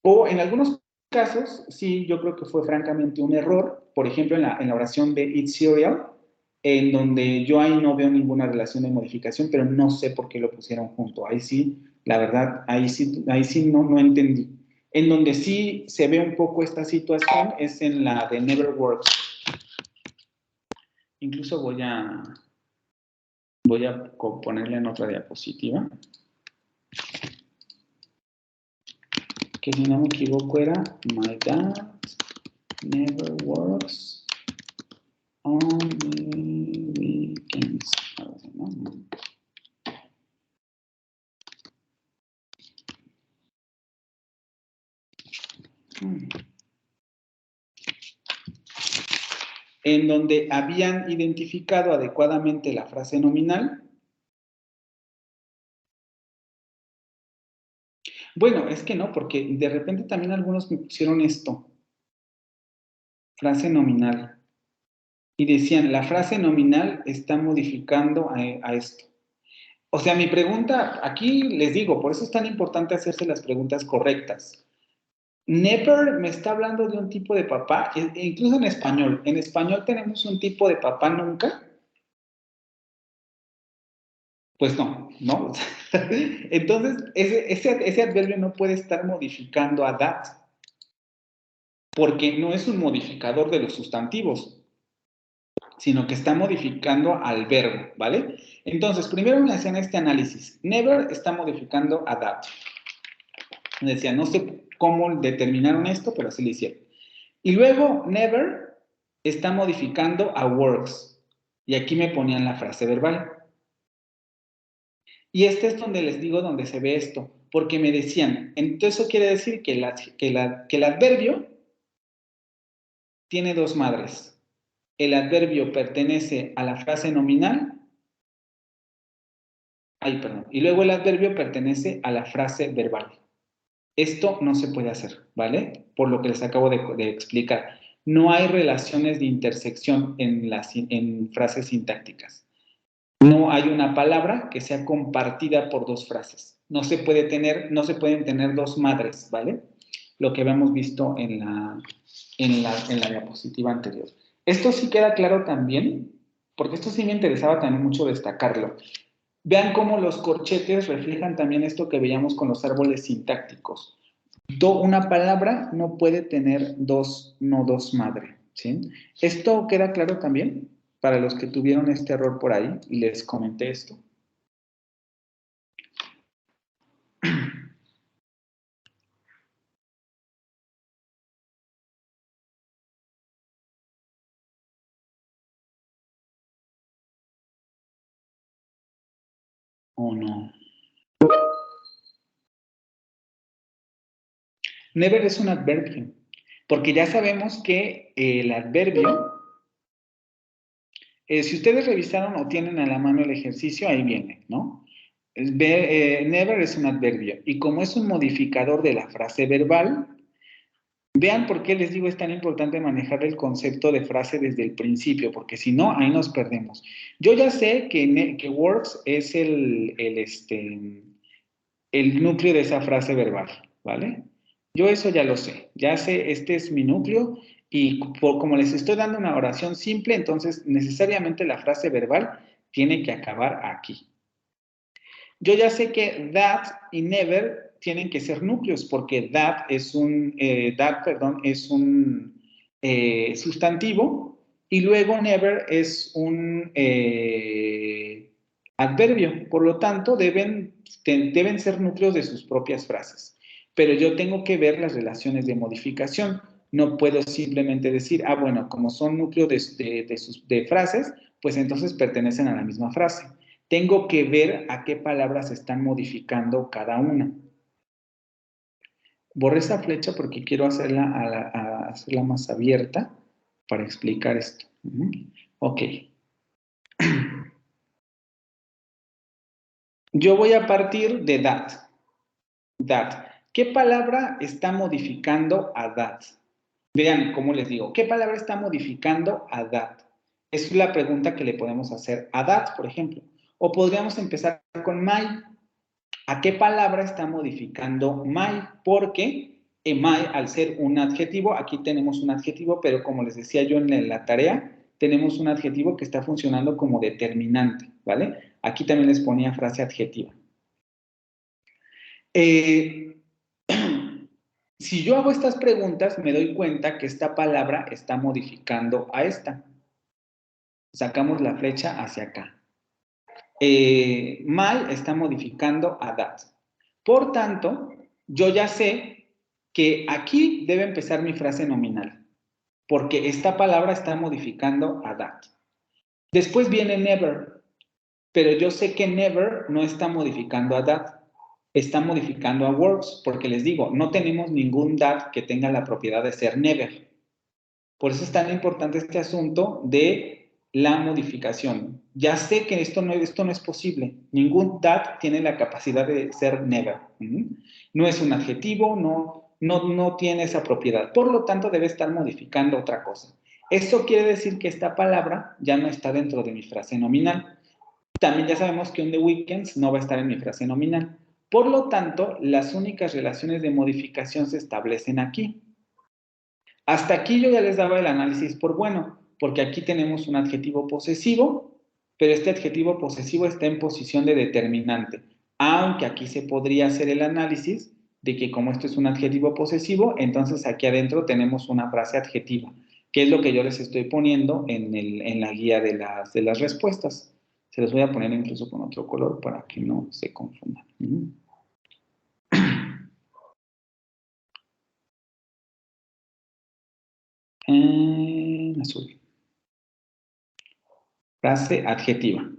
O en algunos casos, sí, yo creo que fue francamente un error, por ejemplo, en la oración de Eat Cereal, en donde yo ahí no veo ninguna relación de modificación, pero no sé por qué lo pusieron junto. Ahí sí, la verdad, ahí sí no entendí. En donde sí se ve un poco esta situación es en la de Never Works. Incluso voy a ponerle en otra diapositiva, que si no me equivoco era My Dad Never Works on the weekends. ¿No? En donde habían identificado adecuadamente la frase nominal. Bueno, es que no, porque de repente también algunos me pusieron esto, frase nominal, y decían, la frase nominal está modificando a esto. O sea, mi pregunta, aquí les digo, por eso es tan importante hacerse las preguntas correctas. Never me está hablando de un tipo de papá, incluso en español. En español tenemos un tipo de papá nunca. Pues no, ¿no? Entonces, ese adverbio no puede estar modificando a that, porque no es un modificador de los sustantivos, sino que está modificando al verbo, ¿vale? Entonces, primero me hacían este análisis. Never está modificando a that. Me decía, no sé cómo determinaron esto, pero así lo hicieron. Y luego, never está modificando a works. Y aquí me ponían la frase verbal. Y este es donde les digo, donde se ve esto. Porque me decían, entonces eso quiere decir que el adverbio tiene dos madres. El adverbio pertenece a la frase nominal. Y luego el adverbio pertenece a la frase verbal. Esto no se puede hacer, ¿vale? Por lo que les acabo de explicar. No hay relaciones de intersección en frases sintácticas. No hay una palabra que sea compartida por dos frases. No se pueden tener dos madres, ¿vale? Lo que habíamos visto en la diapositiva anterior. Esto sí queda claro también, porque esto sí me interesaba también mucho destacarlo. Vean cómo los corchetes reflejan también esto que veíamos con los árboles sintácticos. Una palabra no puede tener dos madre, ¿sí? ¿Esto queda claro también para los que tuvieron este error por ahí y les comenté esto? ¿O no? Never es un adverbio, porque ya sabemos que el adverbio, si ustedes revisaron o tienen a la mano el ejercicio, ahí viene, ¿no? Never es un adverbio. Y como es un modificador de la frase verbal, vean por qué les digo es tan importante manejar el concepto de frase desde el principio, porque si no, ahí nos perdemos. Yo ya sé que works es el núcleo de esa frase verbal, ¿vale? Yo eso ya lo sé, ya sé, este es mi núcleo y como les estoy dando una oración simple, entonces necesariamente la frase verbal tiene que acabar aquí. Yo ya sé que that y never tienen que ser núcleos porque that es un sustantivo y luego never es un adverbio. Por lo tanto, deben ser núcleos de sus propias frases. Pero yo tengo que ver las relaciones de modificación. No puedo simplemente decir, bueno, como son núcleos de frases, pues entonces pertenecen a la misma frase. Tengo que ver a qué palabras están modificando cada una. Borré esa flecha porque quiero hacerla más abierta para explicar esto. Ok. Yo voy a partir de that. That. ¿Qué palabra está modificando a that? Vean cómo les digo. ¿Qué palabra está modificando a that? Es la pregunta que le podemos hacer a that, por ejemplo. O podríamos empezar con my. ¿A qué palabra está modificando my? Porque my, al ser un adjetivo, aquí tenemos un adjetivo, pero como les decía yo en la tarea, tenemos un adjetivo que está funcionando como determinante, ¿vale? Aquí también les ponía frase adjetiva. Si yo hago estas preguntas, me doy cuenta que esta palabra está modificando a esta. Sacamos la flecha hacia acá. My está modificando a that. Por tanto, yo ya sé que aquí debe empezar mi frase nominal, porque esta palabra está modificando a that. Después viene never, pero yo sé que never no está modificando a that, está modificando a works, porque les digo, no tenemos ningún that que tenga la propiedad de ser never. Por eso es tan importante este asunto de la modificación. Ya sé que esto no es posible. Ningún that tiene la capacidad de ser never. No es un adjetivo, no tiene esa propiedad. Por lo tanto, debe estar modificando otra cosa. Eso quiere decir que esta palabra ya no está dentro de mi frase nominal. También ya sabemos que un The Weekends no va a estar en mi frase nominal. Por lo tanto, las únicas relaciones de modificación se establecen aquí. Hasta aquí yo ya les daba el análisis por bueno, porque aquí tenemos un adjetivo posesivo, pero este adjetivo posesivo está en posición de determinante, aunque aquí se podría hacer el análisis de que como esto es un adjetivo posesivo, entonces aquí adentro tenemos una frase adjetiva, que es lo que yo les estoy poniendo en la guía de las respuestas. Se los voy a poner incluso con otro color para que no se confundan. En azul. Frase adjetiva.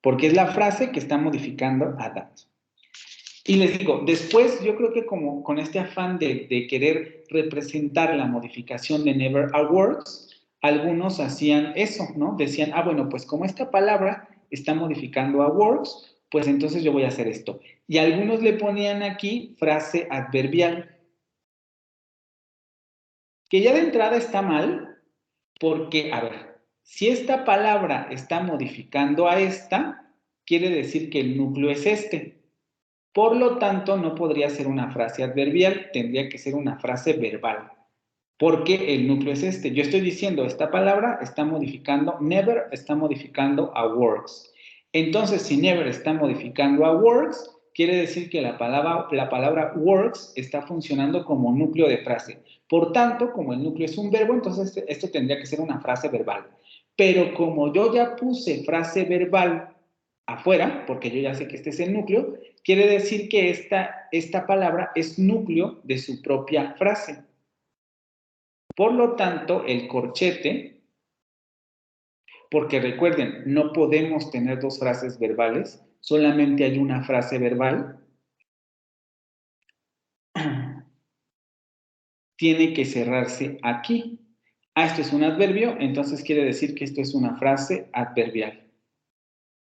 Porque es la frase que está modificando a that. Y les digo, después yo creo que como con este afán de querer representar la modificación de never a works, algunos hacían eso, ¿no? Decían, bueno, pues como esta palabra está modificando a works, pues entonces yo voy a hacer esto. Y algunos le ponían aquí frase adverbial, que ya de entrada está mal, porque, a ver, si esta palabra está modificando a esta, quiere decir que el núcleo es este. Por lo tanto, no podría ser una frase adverbial, tendría que ser una frase verbal, porque el núcleo es este. Yo estoy diciendo, esta palabra está modificando, never está modificando a works. Entonces, si never está modificando a works, quiere decir que la palabra works está funcionando como núcleo de frase. Por tanto, como el núcleo es un verbo, entonces esto tendría que ser una frase verbal. Pero como yo ya puse frase verbal afuera, porque yo ya sé que este es el núcleo, quiere decir que esta palabra es núcleo de su propia frase. Por lo tanto, el corchete, porque recuerden, no podemos tener dos frases verbales, solamente hay una frase verbal, tiene que cerrarse aquí. esto es un adverbio, entonces quiere decir que esto es una frase adverbial,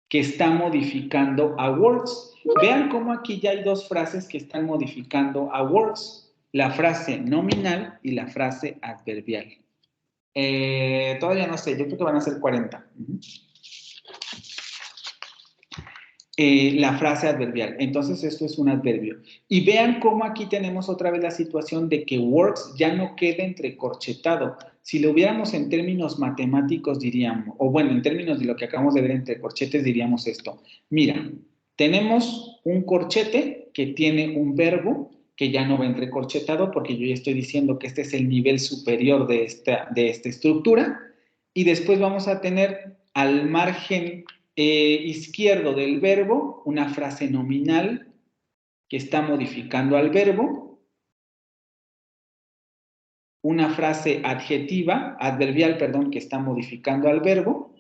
que está modificando a words. Vean cómo aquí ya hay dos frases que están modificando a words, la frase nominal y la frase adverbial. Todavía no sé, yo creo que van a ser 40. La frase adverbial. Entonces, esto es un adverbio. Y vean cómo aquí tenemos otra vez la situación de que words ya no queda entrecorchetado. Si lo hubiéramos en términos matemáticos, diríamos, o bueno, en términos de lo que acabamos de ver entre corchetes, diríamos esto. Mira, tenemos un corchete que tiene un verbo que ya no va entrecorchetado porque yo ya estoy diciendo que este es el nivel superior de esta estructura. Y después vamos a tener al margen izquierdo del verbo una frase nominal que está modificando al verbo, una frase adverbial, perdón, que está modificando al verbo,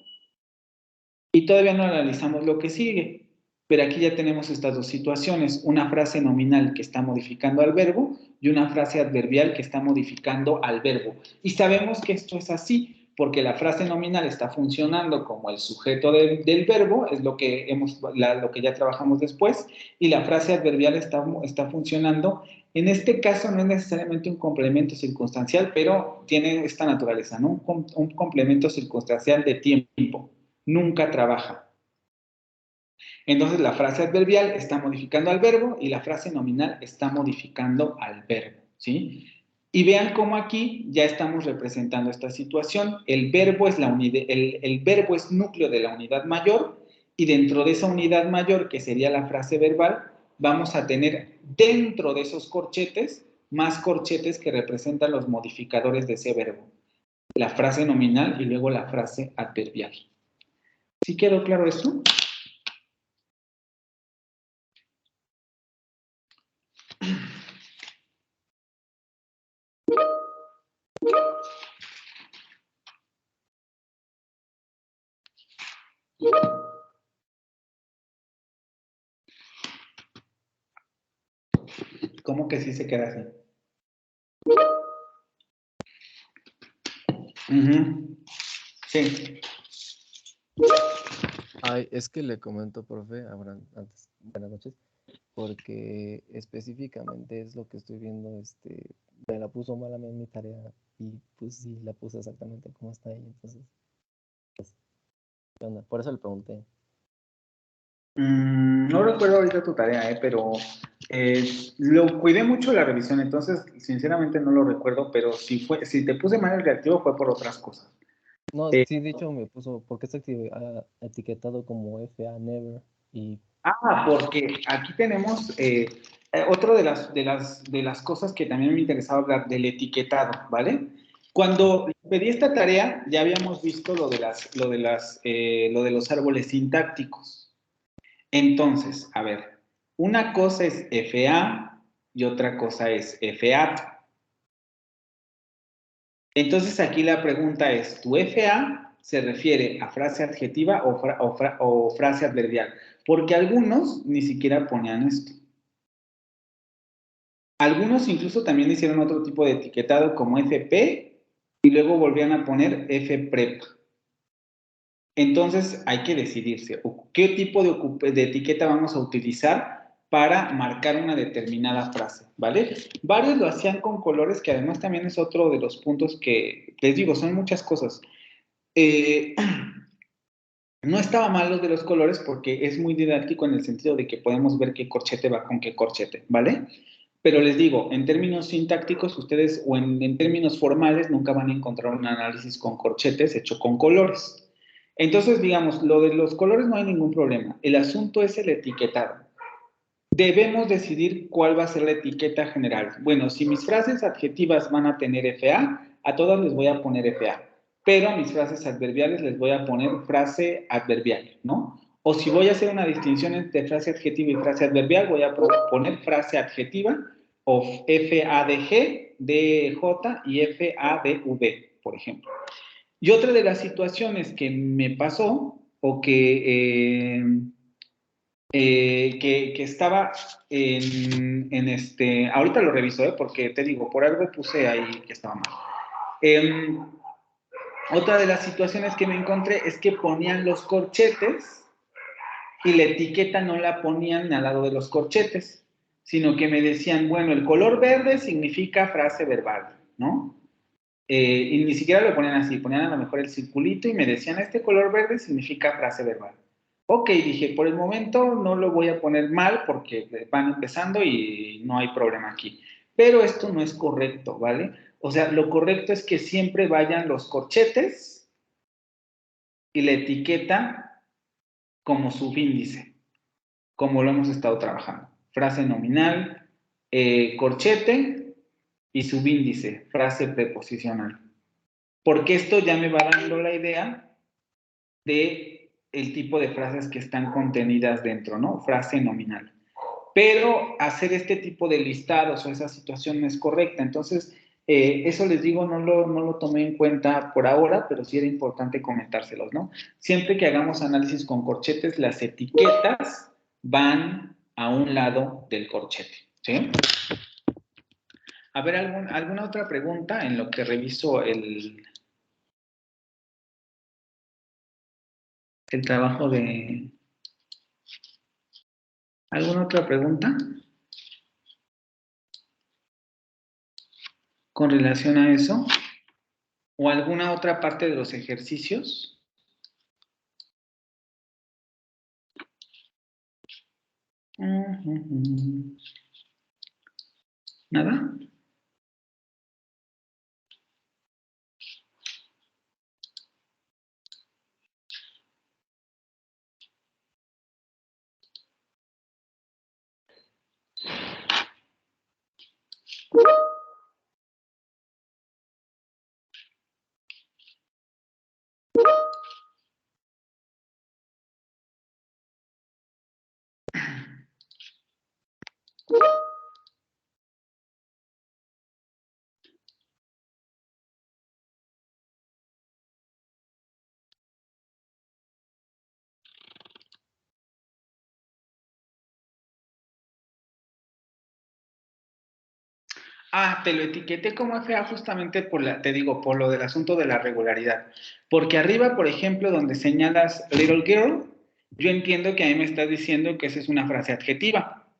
y todavía no analizamos lo que sigue, pero aquí ya tenemos estas dos situaciones, una frase nominal que está modificando al verbo y una frase adverbial que está modificando al verbo. Y sabemos que esto es así, porque la frase nominal está funcionando como el sujeto del verbo, es lo que ya trabajamos después, y la frase adverbial está funcionando. En este caso no es necesariamente un complemento circunstancial, pero tiene esta naturaleza, ¿no? Un complemento circunstancial de tiempo. Nunca trabaja. Entonces la frase adverbial está modificando al verbo y la frase nominal está modificando al verbo, ¿sí? Y vean cómo aquí ya estamos representando esta situación. El verbo es núcleo de la unidad mayor y dentro de esa unidad mayor, que sería la frase verbal, vamos a tener dentro de esos corchetes más corchetes que representan los modificadores de ese verbo. La frase nominal y luego la frase adverbial. ¿Sí quedó claro esto? ¿Cómo que sí se queda así? Sí. Ay, es que le comento, profe, antes, buenas noches, porque específicamente es lo que estoy viendo, me la puso mal a mí en mi tarea y pues sí, la puse exactamente como está ahí, entonces, pues, ¿qué onda? Por eso le pregunté. No recuerdo ahorita tu tarea, pero lo cuidé mucho la revisión, entonces sinceramente no lo recuerdo, pero si te puse mal el reactivo fue por otras cosas. No, sí, de hecho me puso, porque está etiquetado como FA Never y... Porque aquí tenemos otro de las cosas que también me interesaba hablar, del etiquetado, ¿vale? Cuando pedí esta tarea, ya habíamos visto lo de los árboles sintácticos. Entonces, a ver, una cosa es FA y otra cosa es FA. Entonces, aquí la pregunta es, ¿tu FA se refiere a frase adjetiva o frase adverbial? Porque algunos ni siquiera ponían esto. Algunos incluso también hicieron otro tipo de etiquetado como FP y luego volvían a poner FPREP. Entonces hay que decidirse qué tipo de etiqueta vamos a utilizar para marcar una determinada frase, ¿vale? Varios lo hacían con colores, que además también es otro de los puntos que, les digo, son muchas cosas. No estaba mal los de los colores porque es muy didáctico en el sentido de que podemos ver qué corchete va con qué corchete, ¿vale? Pero les digo, en términos sintácticos, ustedes, o en términos formales, nunca van a encontrar un análisis con corchetes hecho con colores. Entonces, digamos, lo de los colores no hay ningún problema. El asunto es el etiquetado. Debemos decidir cuál va a ser la etiqueta general. Bueno, si mis frases adjetivas van a tener FA, a todas les voy a poner FA. Pero a mis frases adverbiales les voy a poner frase adverbial, ¿no? O si voy a hacer una distinción entre frase adjetiva y frase adverbial, voy a poner frase adjetiva o FADG, DJ y FADV, por ejemplo. Y otra de las situaciones que me pasó o que estaba ahorita lo reviso, porque te digo, por algo puse ahí que estaba mal. Otra de las situaciones que me encontré es que ponían los corchetes y la etiqueta no la ponían al lado de los corchetes, sino que me decían, bueno, el color verde significa frase verbal, ¿no? Y ni siquiera lo ponían así, ponían a lo mejor el circulito y me decían, este color verde significa frase verbal. Ok, dije, por el momento no lo voy a poner mal porque van empezando y no hay problema aquí. Pero esto no es correcto, ¿vale? O sea, lo correcto es que siempre vayan los corchetes y la etiqueta como subíndice, como lo hemos estado trabajando. Frase nominal, corchete y subíndice, frase preposicional. Porque esto ya me va dando la idea de el tipo de frases que están contenidas dentro, ¿no? Frase nominal. Pero hacer este tipo de listados o esa situación no es correcta. Entonces, eso les digo, no lo tomé en cuenta por ahora, pero sí era importante comentárselos, ¿no? Siempre que hagamos análisis con corchetes, las etiquetas van a un lado del corchete, ¿sí? A ver, ¿alguna otra pregunta en lo que reviso el trabajo de... ¿Alguna otra pregunta con relación a eso? ¿O alguna otra parte de los ejercicios? ¿Nada? Ah, te lo etiqueté como FA justamente te digo, por lo del asunto de la regularidad. Porque arriba, por ejemplo, donde señalas little girl, yo entiendo que ahí me estás diciendo que esa es una frase adjetiva,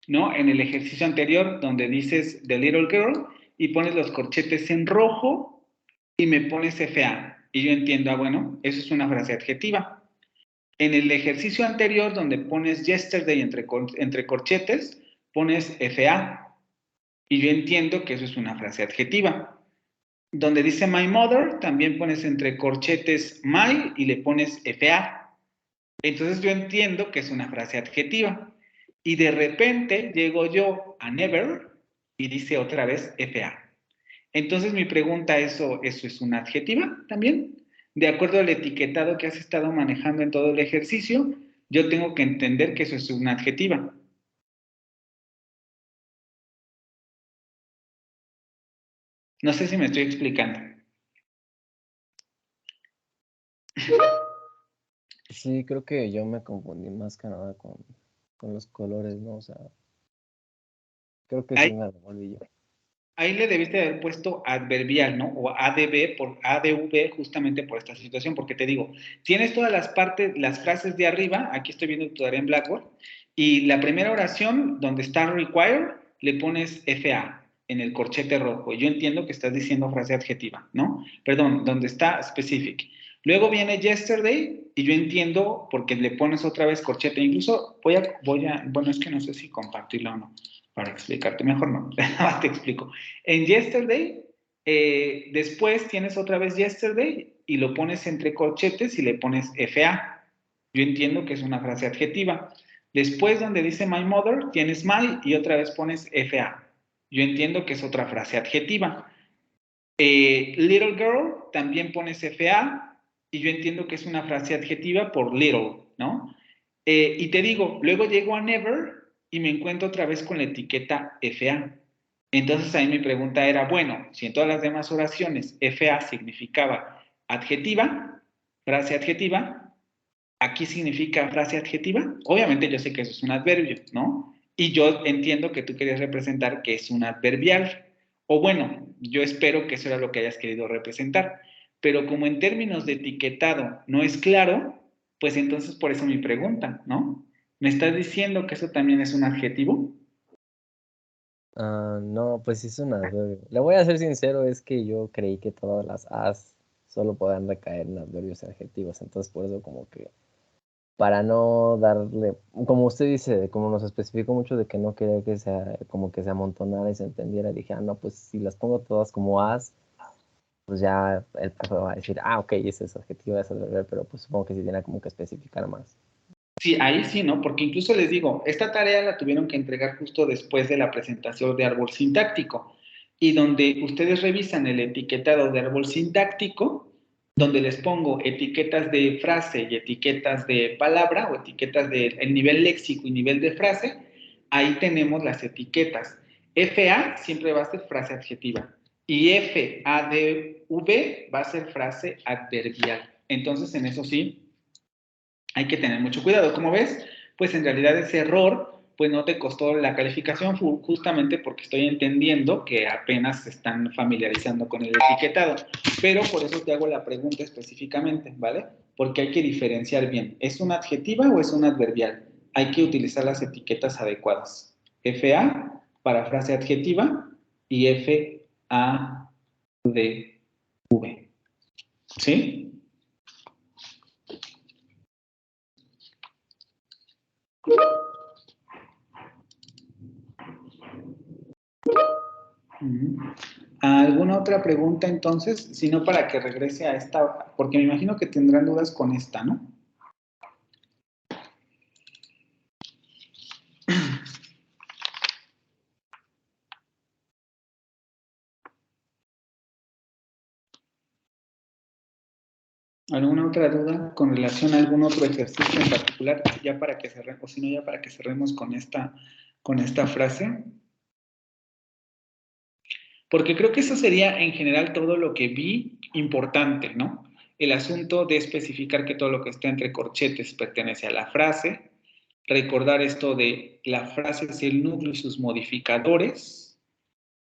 ¿no? En el ejercicio anterior, donde dices the little girl y pones los corchetes en rojo y me pones FA. Y yo entiendo, bueno, eso es una frase adjetiva. En el ejercicio anterior, donde pones yesterday entre corchetes, pones FA. Y yo entiendo que eso es una frase adjetiva. Donde dice my mother, también pones entre corchetes my y le pones FA. Entonces yo entiendo que es una frase adjetiva. Y de repente llego yo a never y dice otra vez FA. Entonces mi pregunta, ¿eso es una adjetiva también? De acuerdo al etiquetado que has estado manejando en todo el ejercicio, yo tengo que entender que eso es una adjetiva. No sé si me estoy explicando. Sí, creo que yo me confundí más que nada con los colores, ¿no? O sea, creo que sí Ahí, me revolví yo. ahí le debiste haber puesto adverbial, ¿no? O ADV por ADV justamente por esta situación, porque te digo, tienes todas las partes, las frases de arriba, aquí estoy viendo tu tarea en Blackboard, y la primera oración donde está require, le pones FA en el corchete rojo. Yo entiendo que estás diciendo frase adjetiva, ¿no? Perdón, donde está specific. Luego viene yesterday y yo entiendo porque le pones otra vez corchete. Incluso bueno, es que no sé si compartirlo o no para explicarte. Mejor no, te explico. En yesterday, después tienes otra vez yesterday y lo pones entre corchetes y le pones FA. Yo entiendo que es una frase adjetiva. Después, donde dice my mother, tienes my y otra vez pones FA. Yo entiendo que es otra frase adjetiva. Little girl, también pones FA y yo entiendo que es una frase adjetiva por little, ¿no? Y te digo, luego llego a never y me encuentro otra vez con la etiqueta FA. Entonces ahí mi pregunta era, bueno, si en todas las demás oraciones FA significaba adjetiva, frase adjetiva, ¿aquí significa frase adjetiva? Obviamente yo sé que eso es un adverbio, ¿no? Y yo entiendo que tú querías representar que es un adverbial. O bueno, yo espero que eso era lo que hayas querido representar. pero como en términos de etiquetado no es claro, pues entonces por eso mi pregunta, ¿no? ¿Me estás diciendo que eso también es un adjetivo? No, pues sí es un adverbio. Le voy a ser sincero, es que yo creí que todas las as solo podían recaer en adverbios y adjetivos, entonces por eso como que, para no darle, como usted dice, como nos especificó mucho de que no quería que sea, como que se amontonara y se entendiera, dije, no, pues si las pongo todas como as, pues ya el profe va a decir, ok, ese es adjetivo, ese es adverbio, pero pues supongo que sí tiene como que especificar más. Sí, ahí sí, ¿no? Porque incluso les digo, esta tarea la tuvieron que entregar justo después de la presentación de árbol sintáctico, y donde ustedes revisan el etiquetado de árbol sintáctico, donde les pongo etiquetas de frase y etiquetas de palabra, o etiquetas del nivel léxico y nivel de frase, ahí tenemos las etiquetas. FA siempre va a ser frase adjetiva, y FADV va a ser frase adverbial. Entonces, en eso sí, hay que tener mucho cuidado. Como ves, pues en realidad ese error pues no te costó la calificación justamente porque estoy entendiendo que apenas se están familiarizando con el etiquetado. Pero por eso te hago la pregunta específicamente, ¿vale? Porque hay que diferenciar bien. ¿Es una adjetiva o es un adverbial? Hay que utilizar las etiquetas adecuadas. FA para frase adjetiva y FADV. ¿Sí? ¿Alguna otra pregunta entonces? Si no, para que regrese a esta, porque me imagino que tendrán dudas con esta, ¿no? ¿Alguna otra duda con relación a algún otro ejercicio en particular? Ya para que cerremos, o si no, ya para que cerremos con esta frase. Porque creo que eso sería en general todo lo que vi importante, ¿no? El asunto de especificar que todo lo que está entre corchetes pertenece a la frase, recordar esto de la frase es el núcleo y sus modificadores,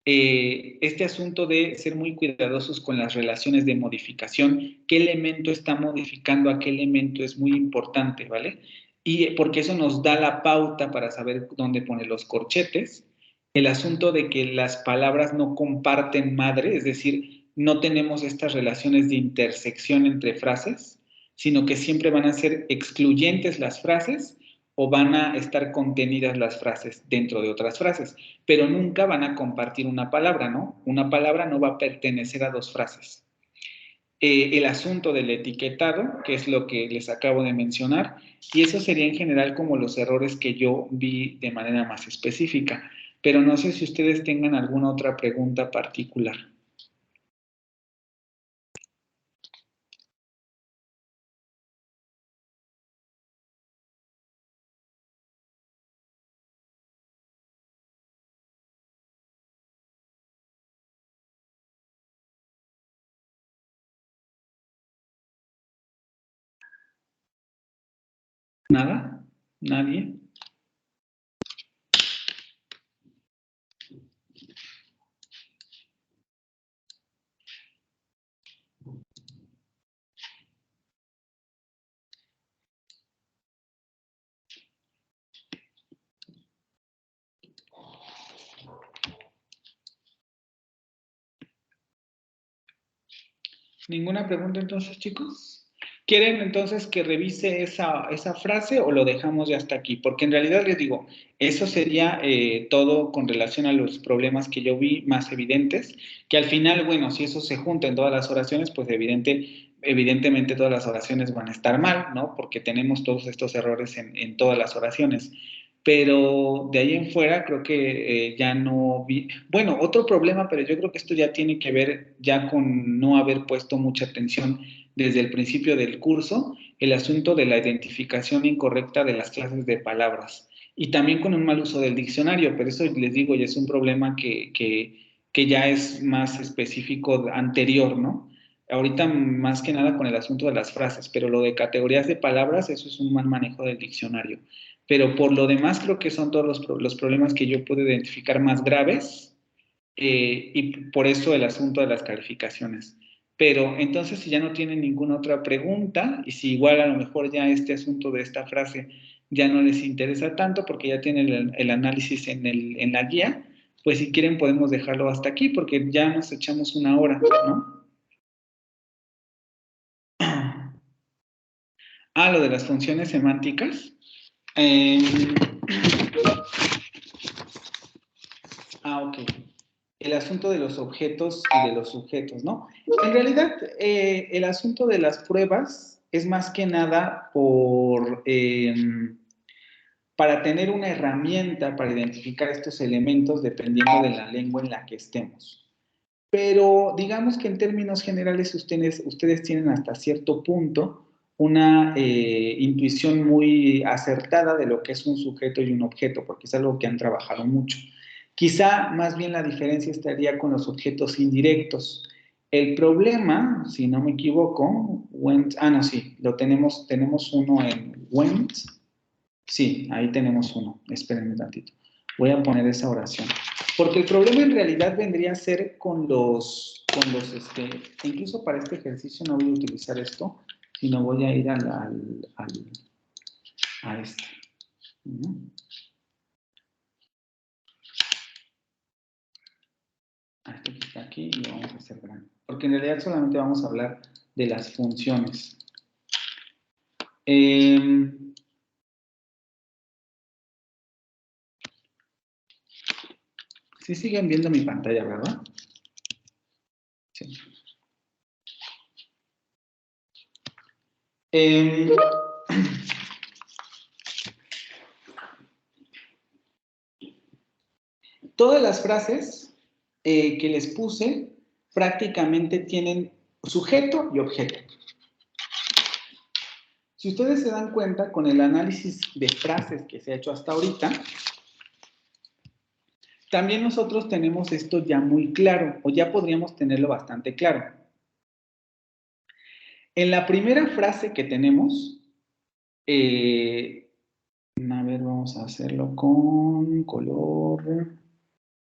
este asunto de ser muy cuidadosos con las relaciones de modificación, qué elemento está modificando a qué elemento es muy importante, ¿vale? Y porque eso nos da la pauta para saber dónde poner los corchetes. El asunto de que las palabras no comparten madre, es decir, no tenemos estas relaciones de intersección entre frases, sino que siempre van a ser excluyentes las frases o van a estar contenidas las frases dentro de otras frases, pero nunca van a compartir una palabra, ¿no? Una palabra no va a pertenecer a dos frases. El asunto del etiquetado, que es lo que les acabo de mencionar, y eso sería en general como los errores que yo vi de manera más específica, pero no sé si ustedes tengan alguna otra pregunta particular. ¿Nada? ¿Nadie? ¿Ninguna pregunta entonces, chicos? ¿Quieren entonces que revise esa frase o lo dejamos ya hasta aquí? Porque en realidad les digo, eso sería todo con relación a los problemas que yo vi más evidentes, que al final, bueno, si eso se junta en todas las oraciones, pues evidentemente todas las oraciones van a estar mal, ¿no? Porque tenemos todos estos errores en todas las oraciones. Pero de ahí en fuera creo que ya no vi. Bueno, otro problema, pero yo creo que esto ya tiene que ver ya con no haber puesto mucha atención desde el principio del curso, el asunto de la identificación incorrecta de las clases de palabras y también con un mal uso del diccionario, pero eso les digo ya es un problema que ya es más específico anterior, ¿no? Ahorita más que nada con el asunto de las frases, pero lo de categorías de palabras, eso es un mal manejo del diccionario. Pero por lo demás creo que son todos los problemas que yo puedo identificar más graves y por eso el asunto de las calificaciones. Pero entonces, si ya no tienen ninguna otra pregunta, y si igual a lo mejor ya este asunto de esta frase ya no les interesa tanto porque ya tienen el análisis en la guía, pues si quieren podemos dejarlo hasta aquí porque ya nos echamos una hora, ¿no? Lo de las funciones semánticas. Ok. El asunto de los objetos y de los sujetos, ¿no? En realidad, el asunto de las pruebas es más que nada para tener una herramienta para identificar estos elementos dependiendo de la lengua en la que estemos. Pero digamos que en términos generales ustedes tienen hasta cierto punto una intuición muy acertada de lo que es un sujeto y un objeto, porque es algo que han trabajado mucho. Quizá más bien la diferencia estaría con los objetos indirectos. El problema, si no me equivoco, no, sí, tenemos uno en went. Sí, ahí tenemos uno. Espérenme tantito. Voy a poner esa oración. Porque el problema en realidad vendría a ser con los incluso para este ejercicio no voy a utilizar esto, sino voy a ir a este. A este que está aquí y lo vamos a hacer grande. Porque en realidad solamente vamos a hablar de las funciones. Sí siguen viendo mi pantalla, ¿verdad? Sí. Todas las frases que les puse prácticamente tienen sujeto y objeto. Si ustedes se dan cuenta con el análisis de frases que se ha hecho hasta ahorita, también nosotros tenemos esto ya muy claro, o ya podríamos tenerlo bastante claro. En la primera frase que tenemos, a ver, vamos a hacerlo con color,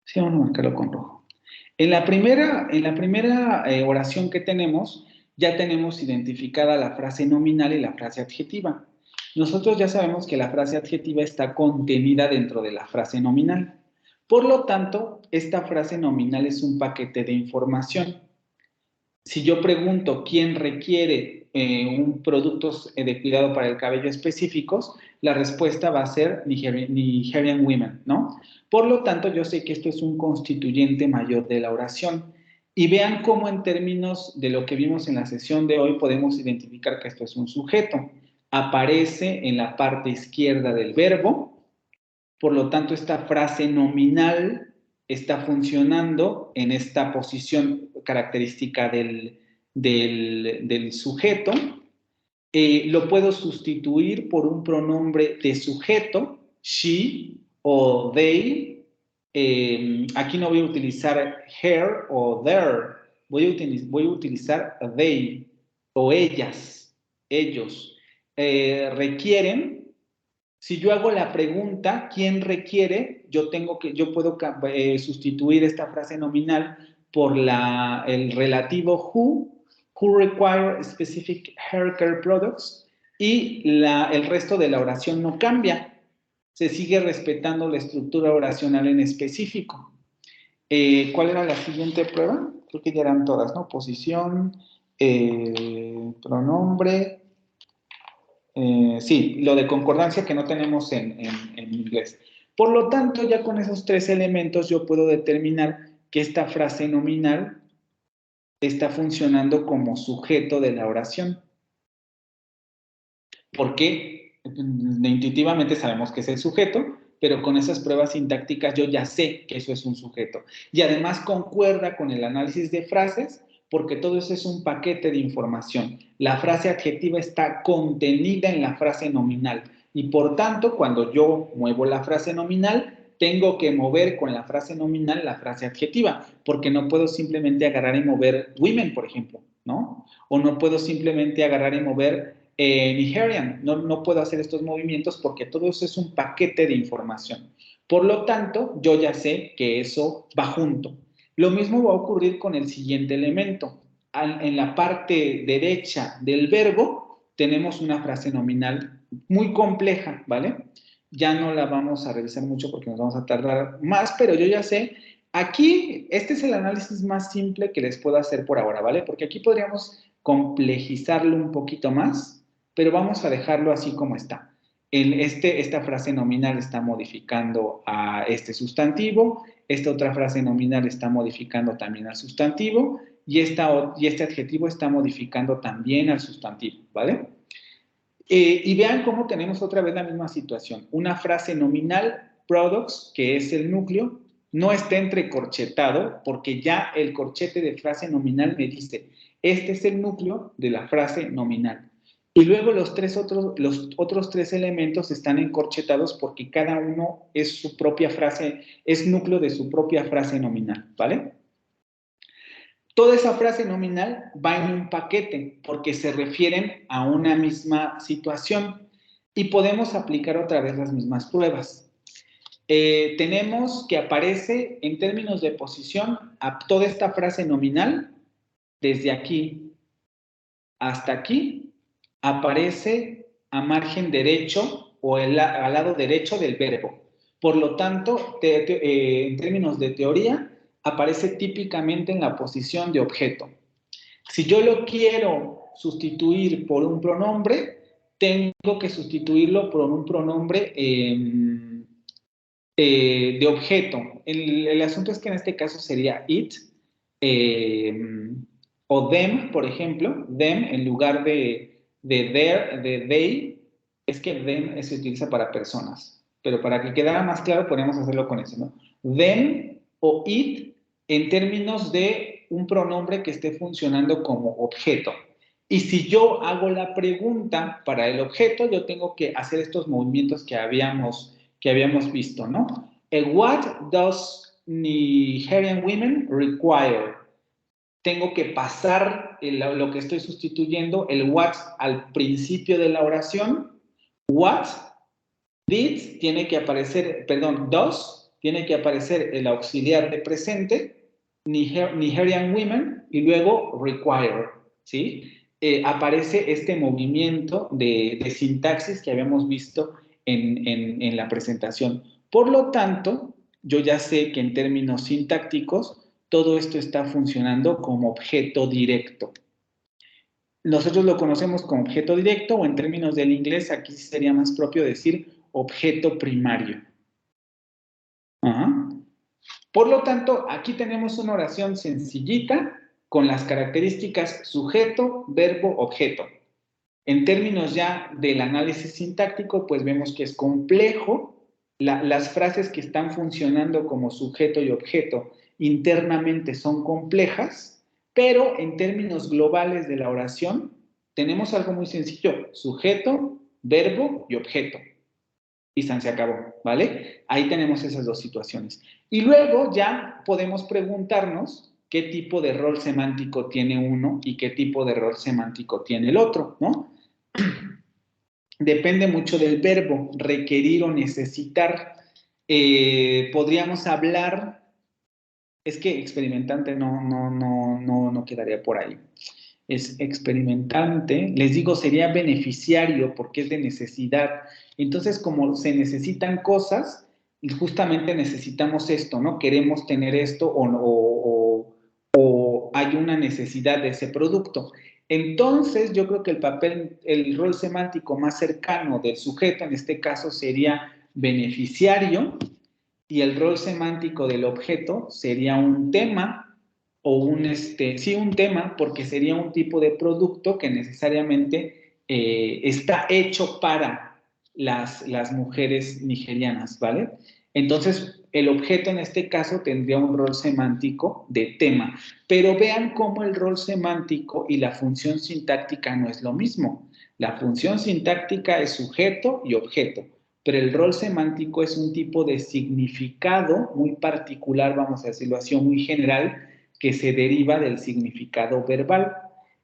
sí, vamos a marcarlo con rojo. En la primera oración que tenemos, ya tenemos identificada la frase nominal y la frase adjetiva. Nosotros ya sabemos que la frase adjetiva está contenida dentro de la frase nominal. Por lo tanto, esta frase nominal es un paquete de información. Si yo pregunto quién requiere un producto de cuidado para el cabello específicos, la respuesta va a ser Nigerian Women, ¿no? Por lo tanto, yo sé que esto es un constituyente mayor de la oración. Y vean cómo en términos de lo que vimos en la sesión de hoy podemos identificar que esto es un sujeto. Aparece en la parte izquierda del verbo, por lo tanto, esta frase nominal está funcionando en esta posición característica del sujeto. Lo puedo sustituir por un pronombre de sujeto, she o they. Aquí no voy a utilizar her o their, voy a utilizar they o ellas, ellos. Requieren. Si yo hago la pregunta, ¿quién requiere? Yo puedo sustituir esta frase nominal por el relativo who require specific hair care products, y el resto de la oración no cambia. Se sigue respetando la estructura oracional en específico. ¿Cuál era la siguiente prueba? Creo que ya eran todas, ¿no? Posición, pronombre. Sí, lo de concordancia que no tenemos en inglés. Por lo tanto, ya con esos tres elementos yo puedo determinar que esta frase nominal está funcionando como sujeto de la oración. Porque intuitivamente sabemos que es el sujeto, pero con esas pruebas sintácticas yo ya sé que eso es un sujeto. Y además concuerda con el análisis de frases, porque todo eso es un paquete de información. La frase adjetiva está contenida en la frase nominal y por tanto, cuando yo muevo la frase nominal, tengo que mover con la frase nominal la frase adjetiva, porque no puedo simplemente agarrar y mover women, por ejemplo, ¿no? O no puedo simplemente agarrar y mover Nigerian. No puedo hacer estos movimientos porque todo eso es un paquete de información. Por lo tanto, yo ya sé que eso va junto. Lo mismo va a ocurrir con el siguiente elemento, en la parte derecha del verbo tenemos una frase nominal muy compleja, ¿vale? Ya no la vamos a revisar mucho porque nos vamos a tardar más, pero yo ya sé, aquí, este es el análisis más simple que les puedo hacer por ahora, ¿vale? Porque aquí podríamos complejizarlo un poquito más, pero vamos a dejarlo así como está. Esta frase nominal está modificando a este sustantivo, esta otra frase nominal está modificando también al sustantivo, y este adjetivo está modificando también al sustantivo, ¿vale? Y vean cómo tenemos otra vez la misma situación. Una frase nominal, products, que es el núcleo, no está entrecorchetado porque ya el corchete de frase nominal me dice, este es el núcleo de la frase nominal. Y luego los otros tres elementos están encorchetados porque cada uno es su propia frase, es núcleo de su propia frase nominal, ¿vale? Toda esa frase nominal va en un paquete porque se refieren a una misma situación y podemos aplicar otra vez las mismas pruebas. Tenemos que aparece en términos de posición a toda esta frase nominal, desde aquí hasta aquí, aparece a margen derecho o al lado derecho del verbo. Por lo tanto, en términos de teoría, aparece típicamente en la posición de objeto. Si yo lo quiero sustituir por un pronombre, tengo que sustituirlo por un pronombre de objeto. El asunto es que en este caso sería it o them, por ejemplo. Them en lugar de their, de they, es que them se utiliza para personas. Pero para que quedara más claro, podemos hacerlo con eso, ¿no? Them o it en términos de un pronombre que esté funcionando como objeto. Y si yo hago la pregunta para el objeto, yo tengo que hacer estos movimientos que habíamos visto, ¿no? What does Nigerian women require? Tengo que pasar lo que estoy sustituyendo, el what al principio de la oración. What did tiene que aparecer, perdón, does tiene que aparecer el auxiliar de presente, Nigerian women, y luego require, ¿sí? Aparece este movimiento de sintaxis que habíamos visto en la presentación. Por lo tanto, yo ya sé que en términos sintácticos, todo esto está funcionando como objeto directo. Nosotros lo conocemos como objeto directo o en términos del inglés, aquí sería más propio decir objeto primario. Ajá. Por lo tanto, aquí tenemos una oración sencillita con las características sujeto, verbo, objeto. En términos ya del análisis sintáctico, pues vemos que es complejo. Las frases que están funcionando como sujeto y objeto internamente son complejas, pero en términos globales de la oración, tenemos algo muy sencillo: sujeto, verbo y objeto. Y se acabó, ¿vale? Ahí tenemos esas dos situaciones. Y luego ya podemos preguntarnos qué tipo de rol semántico tiene uno y qué tipo de rol semántico tiene el otro, ¿no? Depende mucho del verbo, requerir o necesitar. Podríamos hablar, es que experimentante no quedaría por ahí. Es experimentante, les digo, sería beneficiario porque es de necesidad. Entonces, como se necesitan cosas, justamente necesitamos esto, ¿no? Queremos tener esto o hay una necesidad de ese producto. Entonces, yo creo que el rol semántico más cercano del sujeto, en este caso, sería beneficiario, y el rol semántico del objeto sería un tema, o un tema, porque sería un tipo de producto que necesariamente está hecho para las mujeres nigerianas, ¿vale? Entonces, el objeto en este caso tendría un rol semántico de tema, pero vean cómo el rol semántico y la función sintáctica no es lo mismo. La función sintáctica es sujeto y objeto, pero el rol semántico es un tipo de significado muy particular, vamos a decirlo así, muy general, que se deriva del significado verbal.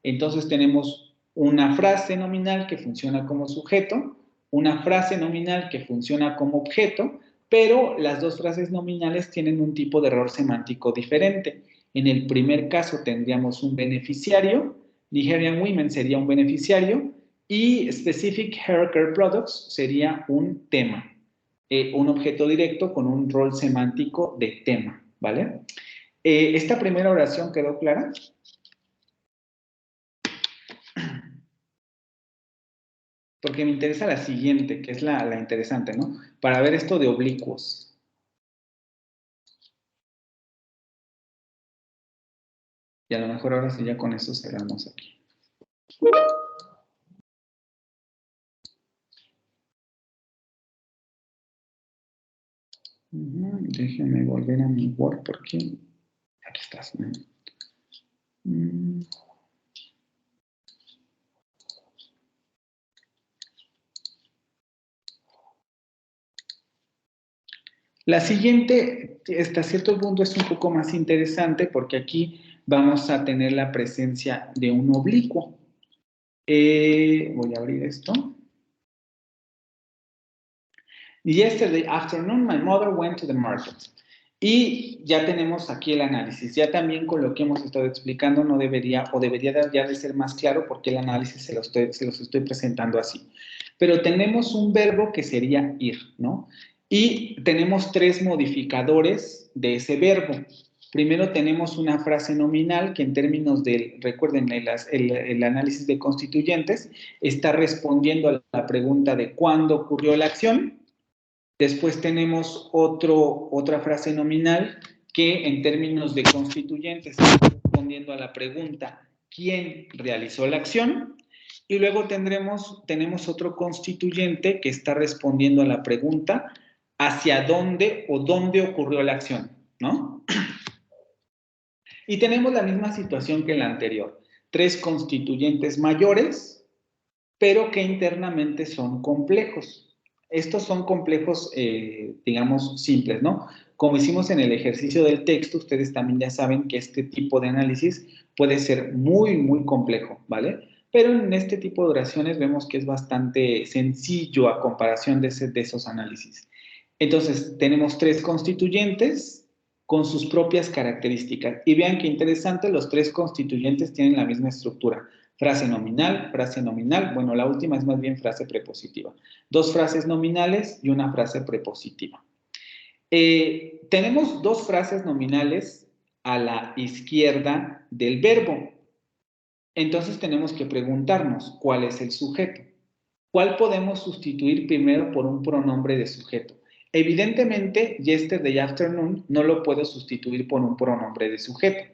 Entonces tenemos una frase nominal que funciona como sujeto, una frase nominal que funciona como objeto, pero las dos frases nominales tienen un tipo de error semántico diferente. En el primer caso tendríamos un beneficiario, Nigerian Women sería un beneficiario y Specific Hair Care Products sería un tema, un objeto directo con un rol semántico de tema, ¿vale? ¿Esta primera oración quedó clara? Porque me interesa la siguiente, que es la interesante, ¿no? Para ver esto de oblicuos. Y a lo mejor ahora sí ya con eso cerramos aquí. Déjenme volver a mi Word porque aquí estás, ¿no? La siguiente, hasta cierto punto, es un poco más interesante porque aquí vamos a tener la presencia de un oblicuo. Voy a abrir esto. Yesterday afternoon, my mother went to the market. Y ya tenemos aquí el análisis. Ya también con lo que hemos estado explicando no debería, o debería ya de ser más claro porque el análisis se los estoy presentando así. Pero tenemos un verbo que sería ir, ¿no? Y tenemos tres modificadores de ese verbo. Primero tenemos una frase nominal que en términos de, recuerden, el análisis de constituyentes, está respondiendo a la pregunta de cuándo ocurrió la acción. Después tenemos otra frase nominal que en términos de constituyentes está respondiendo a la pregunta ¿quién realizó la acción? Y luego tenemos otro constituyente que está respondiendo a la pregunta ¿hacia dónde o dónde ocurrió la acción? ¿No? Y tenemos la misma situación que la anterior. Tres constituyentes mayores, pero que internamente son complejos. Estos son complejos, digamos, simples, ¿no? Como hicimos en el ejercicio del texto, ustedes también ya saben que este tipo de análisis puede ser muy, muy complejo, ¿vale? Pero en este tipo de oraciones vemos que es bastante sencillo a comparación de esos análisis. Entonces, tenemos tres constituyentes con sus propias características. Y vean qué interesante, los tres constituyentes tienen la misma estructura. Frase nominal, bueno, la última es más bien frase prepositiva. Dos frases nominales y una frase prepositiva. Tenemos dos frases nominales a la izquierda del verbo. Entonces tenemos que preguntarnos, ¿cuál es el sujeto? ¿Cuál podemos sustituir primero por un pronombre de sujeto? Evidentemente, yesterday afternoon no lo puedo sustituir por un pronombre de sujeto.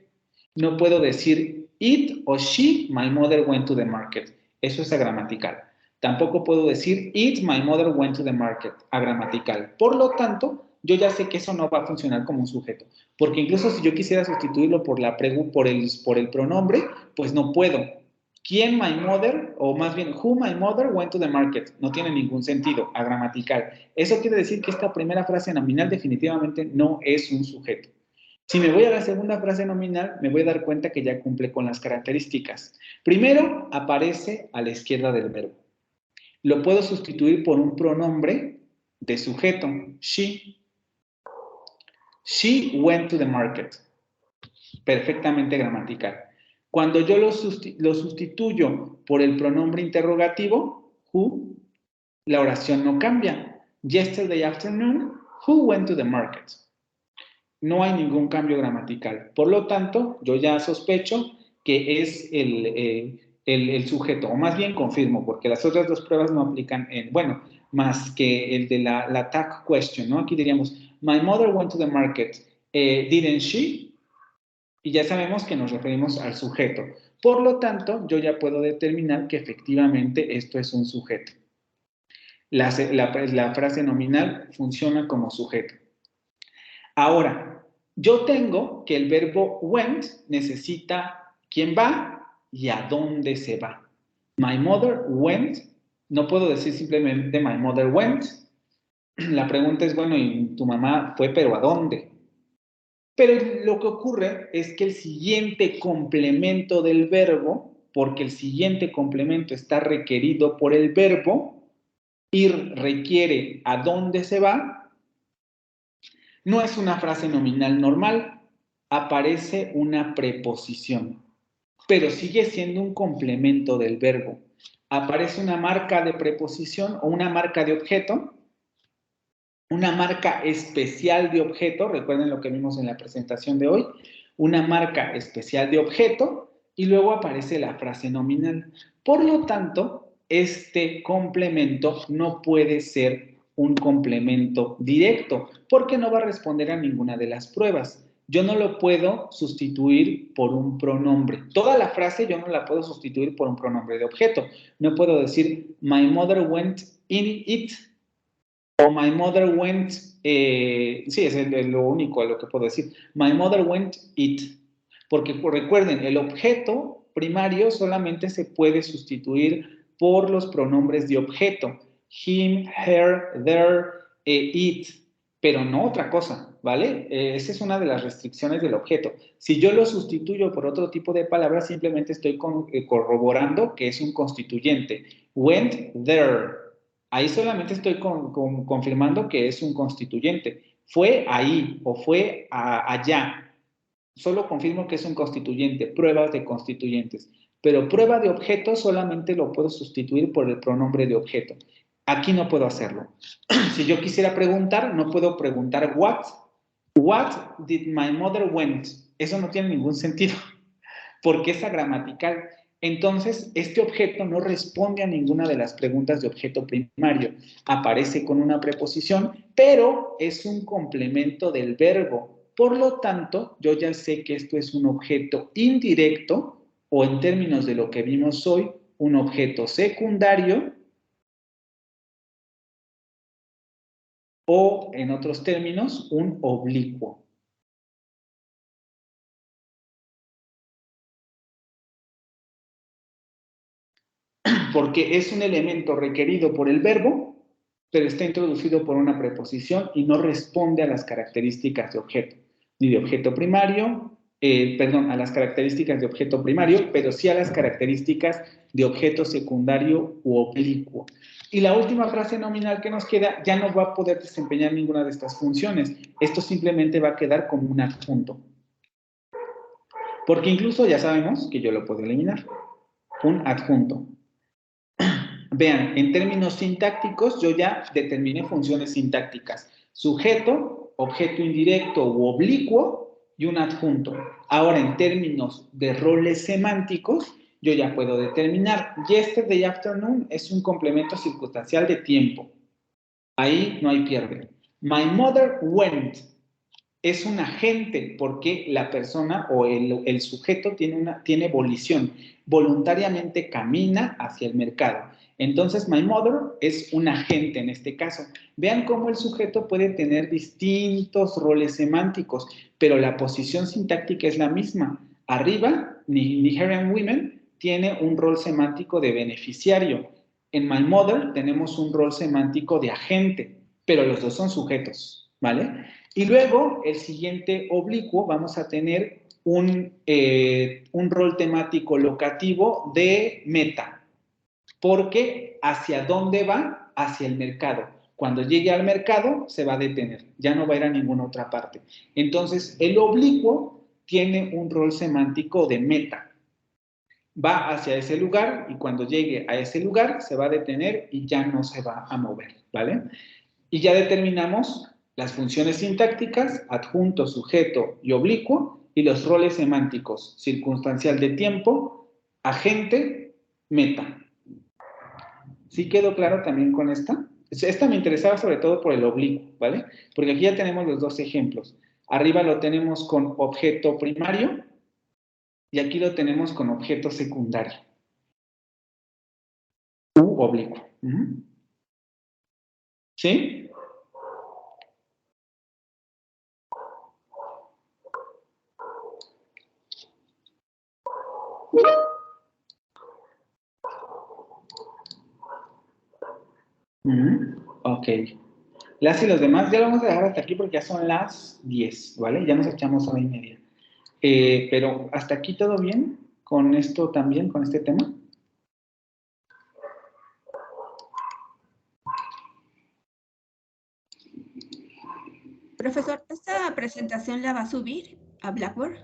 No puedo decir it o she, my mother went to the market. Eso es agramatical. Tampoco puedo decir it, my mother went to the market, agramatical. Por lo tanto, yo ya sé que eso no va a funcionar como un sujeto. Porque incluso si yo quisiera sustituirlo por el pronombre, pues no puedo. ¿Quién my mother? O más bien, who my mother went to the market. No tiene ningún sentido, agramatical. Eso quiere decir que esta primera frase nominal definitivamente no es un sujeto. Si me voy a la segunda frase nominal, me voy a dar cuenta que ya cumple con las características. Primero, aparece a la izquierda del verbo. Lo puedo sustituir por un pronombre de sujeto, she. She went to the market. Perfectamente gramatical. Cuando yo lo sustituyo por el pronombre interrogativo, who, la oración no cambia. Yesterday afternoon, who went to the market? No hay ningún cambio gramatical. Por lo tanto, yo ya sospecho que es el sujeto, o más bien confirmo, porque las otras dos pruebas no aplican bueno, más que el de la tag question, ¿no? Aquí diríamos, my mother went to the market, didn't she? Y ya sabemos que nos referimos al sujeto. Por lo tanto, yo ya puedo determinar que efectivamente esto es un sujeto. La frase nominal funciona como sujeto. Ahora, yo tengo que el verbo went necesita quién va y a dónde se va. My mother went, no puedo decir simplemente my mother went. La pregunta es, bueno, ¿y tu mamá fue, pero a dónde? Pero lo que ocurre es que el siguiente complemento del verbo, porque el siguiente complemento está requerido por el verbo, ir requiere a dónde se va, no es una frase nominal normal, aparece una preposición, pero sigue siendo un complemento del verbo. Aparece una marca de preposición o una marca de objeto, una marca especial de objeto, recuerden lo que vimos en la presentación de hoy, una marca especial de objeto y luego aparece la frase nominal. Por lo tanto, este complemento no puede ser un complemento directo porque no va a responder a ninguna de las pruebas. Yo no lo puedo sustituir por un pronombre. Toda la frase yo no la puedo sustituir por un pronombre de objeto. No puedo decir, my mother went in it, o my mother went, sí, es lo único a lo que puedo decir. My mother went it. Porque recuerden, el objeto primario solamente se puede sustituir por los pronombres de objeto. Him, her, their, it. Pero no otra cosa, ¿vale? Esa es una de las restricciones del objeto. Si yo lo sustituyo por otro tipo de palabras, simplemente estoy corroborando que es un constituyente. Went there. Ahí solamente estoy confirmando que es un constituyente. Fue ahí o fue allá. Solo confirmo que es un constituyente, pruebas de constituyentes. Pero prueba de objeto solamente lo puedo sustituir por el pronombre de objeto. Aquí no puedo hacerlo. Si yo quisiera preguntar, no puedo preguntar what. What did my mother went? Eso no tiene ningún sentido, porque es agramatical. Entonces, este objeto no responde a ninguna de las preguntas de objeto primario. Aparece con una preposición, pero es un complemento del verbo. Por lo tanto, yo ya sé que esto es un objeto indirecto, o en términos de lo que vimos hoy, un objeto secundario, o en otros términos, un oblicuo. Porque es un elemento requerido por el verbo, pero está introducido por una preposición y no responde a las características de objeto, ni de objeto primario, a las características de objeto primario, pero sí a las características de objeto secundario u oblicuo. Y la última frase nominal que nos queda ya no va a poder desempeñar ninguna de estas funciones. Esto simplemente va a quedar como un adjunto. Porque incluso ya sabemos que yo lo puedo eliminar. Un adjunto. Vean, en términos sintácticos, yo ya determiné funciones sintácticas. Sujeto, objeto indirecto u oblicuo y un adjunto. Ahora, en términos de roles semánticos, yo ya puedo determinar yesterday afternoon es un complemento circunstancial de tiempo. Ahí no hay pierde. My mother went es un agente porque la persona o el sujeto tiene volición, voluntariamente camina hacia el mercado. Entonces, my mother es un agente en este caso. Vean cómo el sujeto puede tener distintos roles semánticos, pero la posición sintáctica es la misma. Arriba, Nigerian Women tiene un rol semántico de beneficiario. En my mother tenemos un rol semántico de agente, pero los dos son sujetos, ¿vale? Y luego, el siguiente oblicuo, vamos a tener un rol temático locativo de meta. Porque ¿hacia dónde va? Hacia el mercado. Cuando llegue al mercado, se va a detener. Ya no va a ir a ninguna otra parte. Entonces, el oblicuo tiene un rol semántico de meta. Va hacia ese lugar y cuando llegue a ese lugar, se va a detener y ya no se va a mover, ¿vale? Y ya determinamos las funciones sintácticas, adjunto, sujeto y oblicuo, y los roles semánticos, circunstancial de tiempo, agente, meta. ¿Sí quedó claro también con esta? Esta me interesaba sobre todo por el oblicuo, ¿vale? Porque aquí ya tenemos los dos ejemplos. Arriba lo tenemos con objeto primario y aquí lo tenemos con objeto secundario. U oblicuo. ¿Sí? Ok. Las y los demás ya lo vamos a dejar hasta aquí porque ya son las 10, ¿vale? Ya nos echamos 1:30. Pero hasta aquí todo bien con esto también, con este tema. Profesor, ¿esta presentación la va a subir? a Blackboard?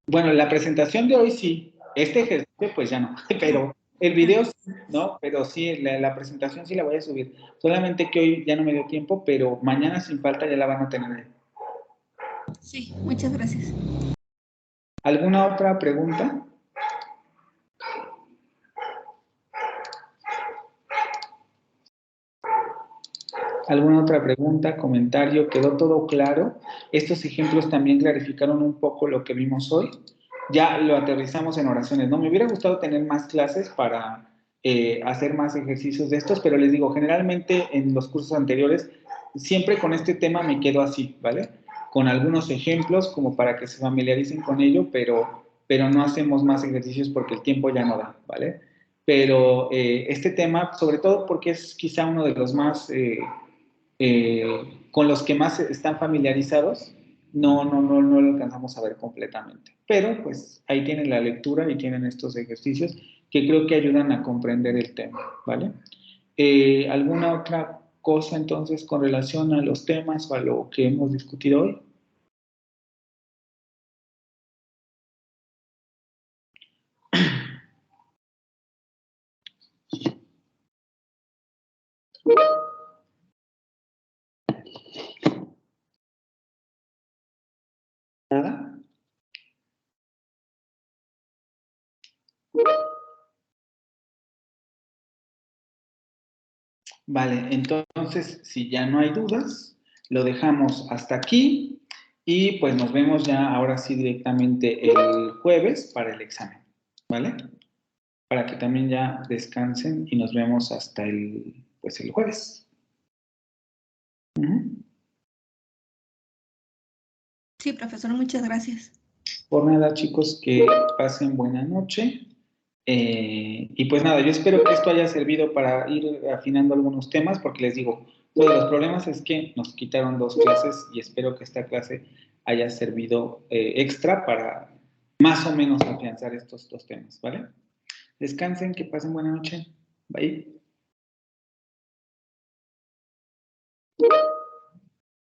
Bueno, la presentación de hoy sí, este ejercicio pues ya no, pero el video sí, ¿no? Pero sí, la presentación sí la voy a subir. Solamente que hoy ya no me dio tiempo, pero mañana sin falta ya la van a tener. Sí, muchas gracias. ¿Alguna otra pregunta? ¿Alguna otra pregunta, comentario? ¿Quedó todo claro? Estos ejemplos también clarificaron un poco lo que vimos hoy. Ya lo aterrizamos en oraciones, ¿no? Me hubiera gustado tener más clases para hacer más ejercicios de estos, pero les digo, generalmente en los cursos anteriores, siempre con este tema me quedo así, ¿vale? Con algunos ejemplos como para que se familiaricen con ello, pero no hacemos más ejercicios porque el tiempo ya no da, ¿vale? Pero este tema, sobre todo porque es quizá uno de los más... con los que más están familiarizados, no lo alcanzamos a ver completamente. Pero pues ahí tienen la lectura y tienen estos ejercicios que creo que ayudan a comprender el tema, ¿vale? ¿Alguna otra cosa entonces con relación a los temas o a lo que hemos discutido hoy? ¿Nada? Vale, entonces, si ya no hay dudas, lo dejamos hasta aquí y pues nos vemos ya ahora sí directamente el jueves para el examen, ¿vale? Para que también ya descansen y nos vemos hasta pues el jueves. Sí, profesor, muchas gracias. Por nada, chicos, que pasen buena noche. Y pues nada, yo espero que esto haya servido para ir afinando algunos temas, porque les digo, uno de los problemas es que nos quitaron 2 clases y espero que esta clase haya servido extra para más o menos afianzar estos 2 temas, ¿vale? Descansen, que pasen buena noche. Bye.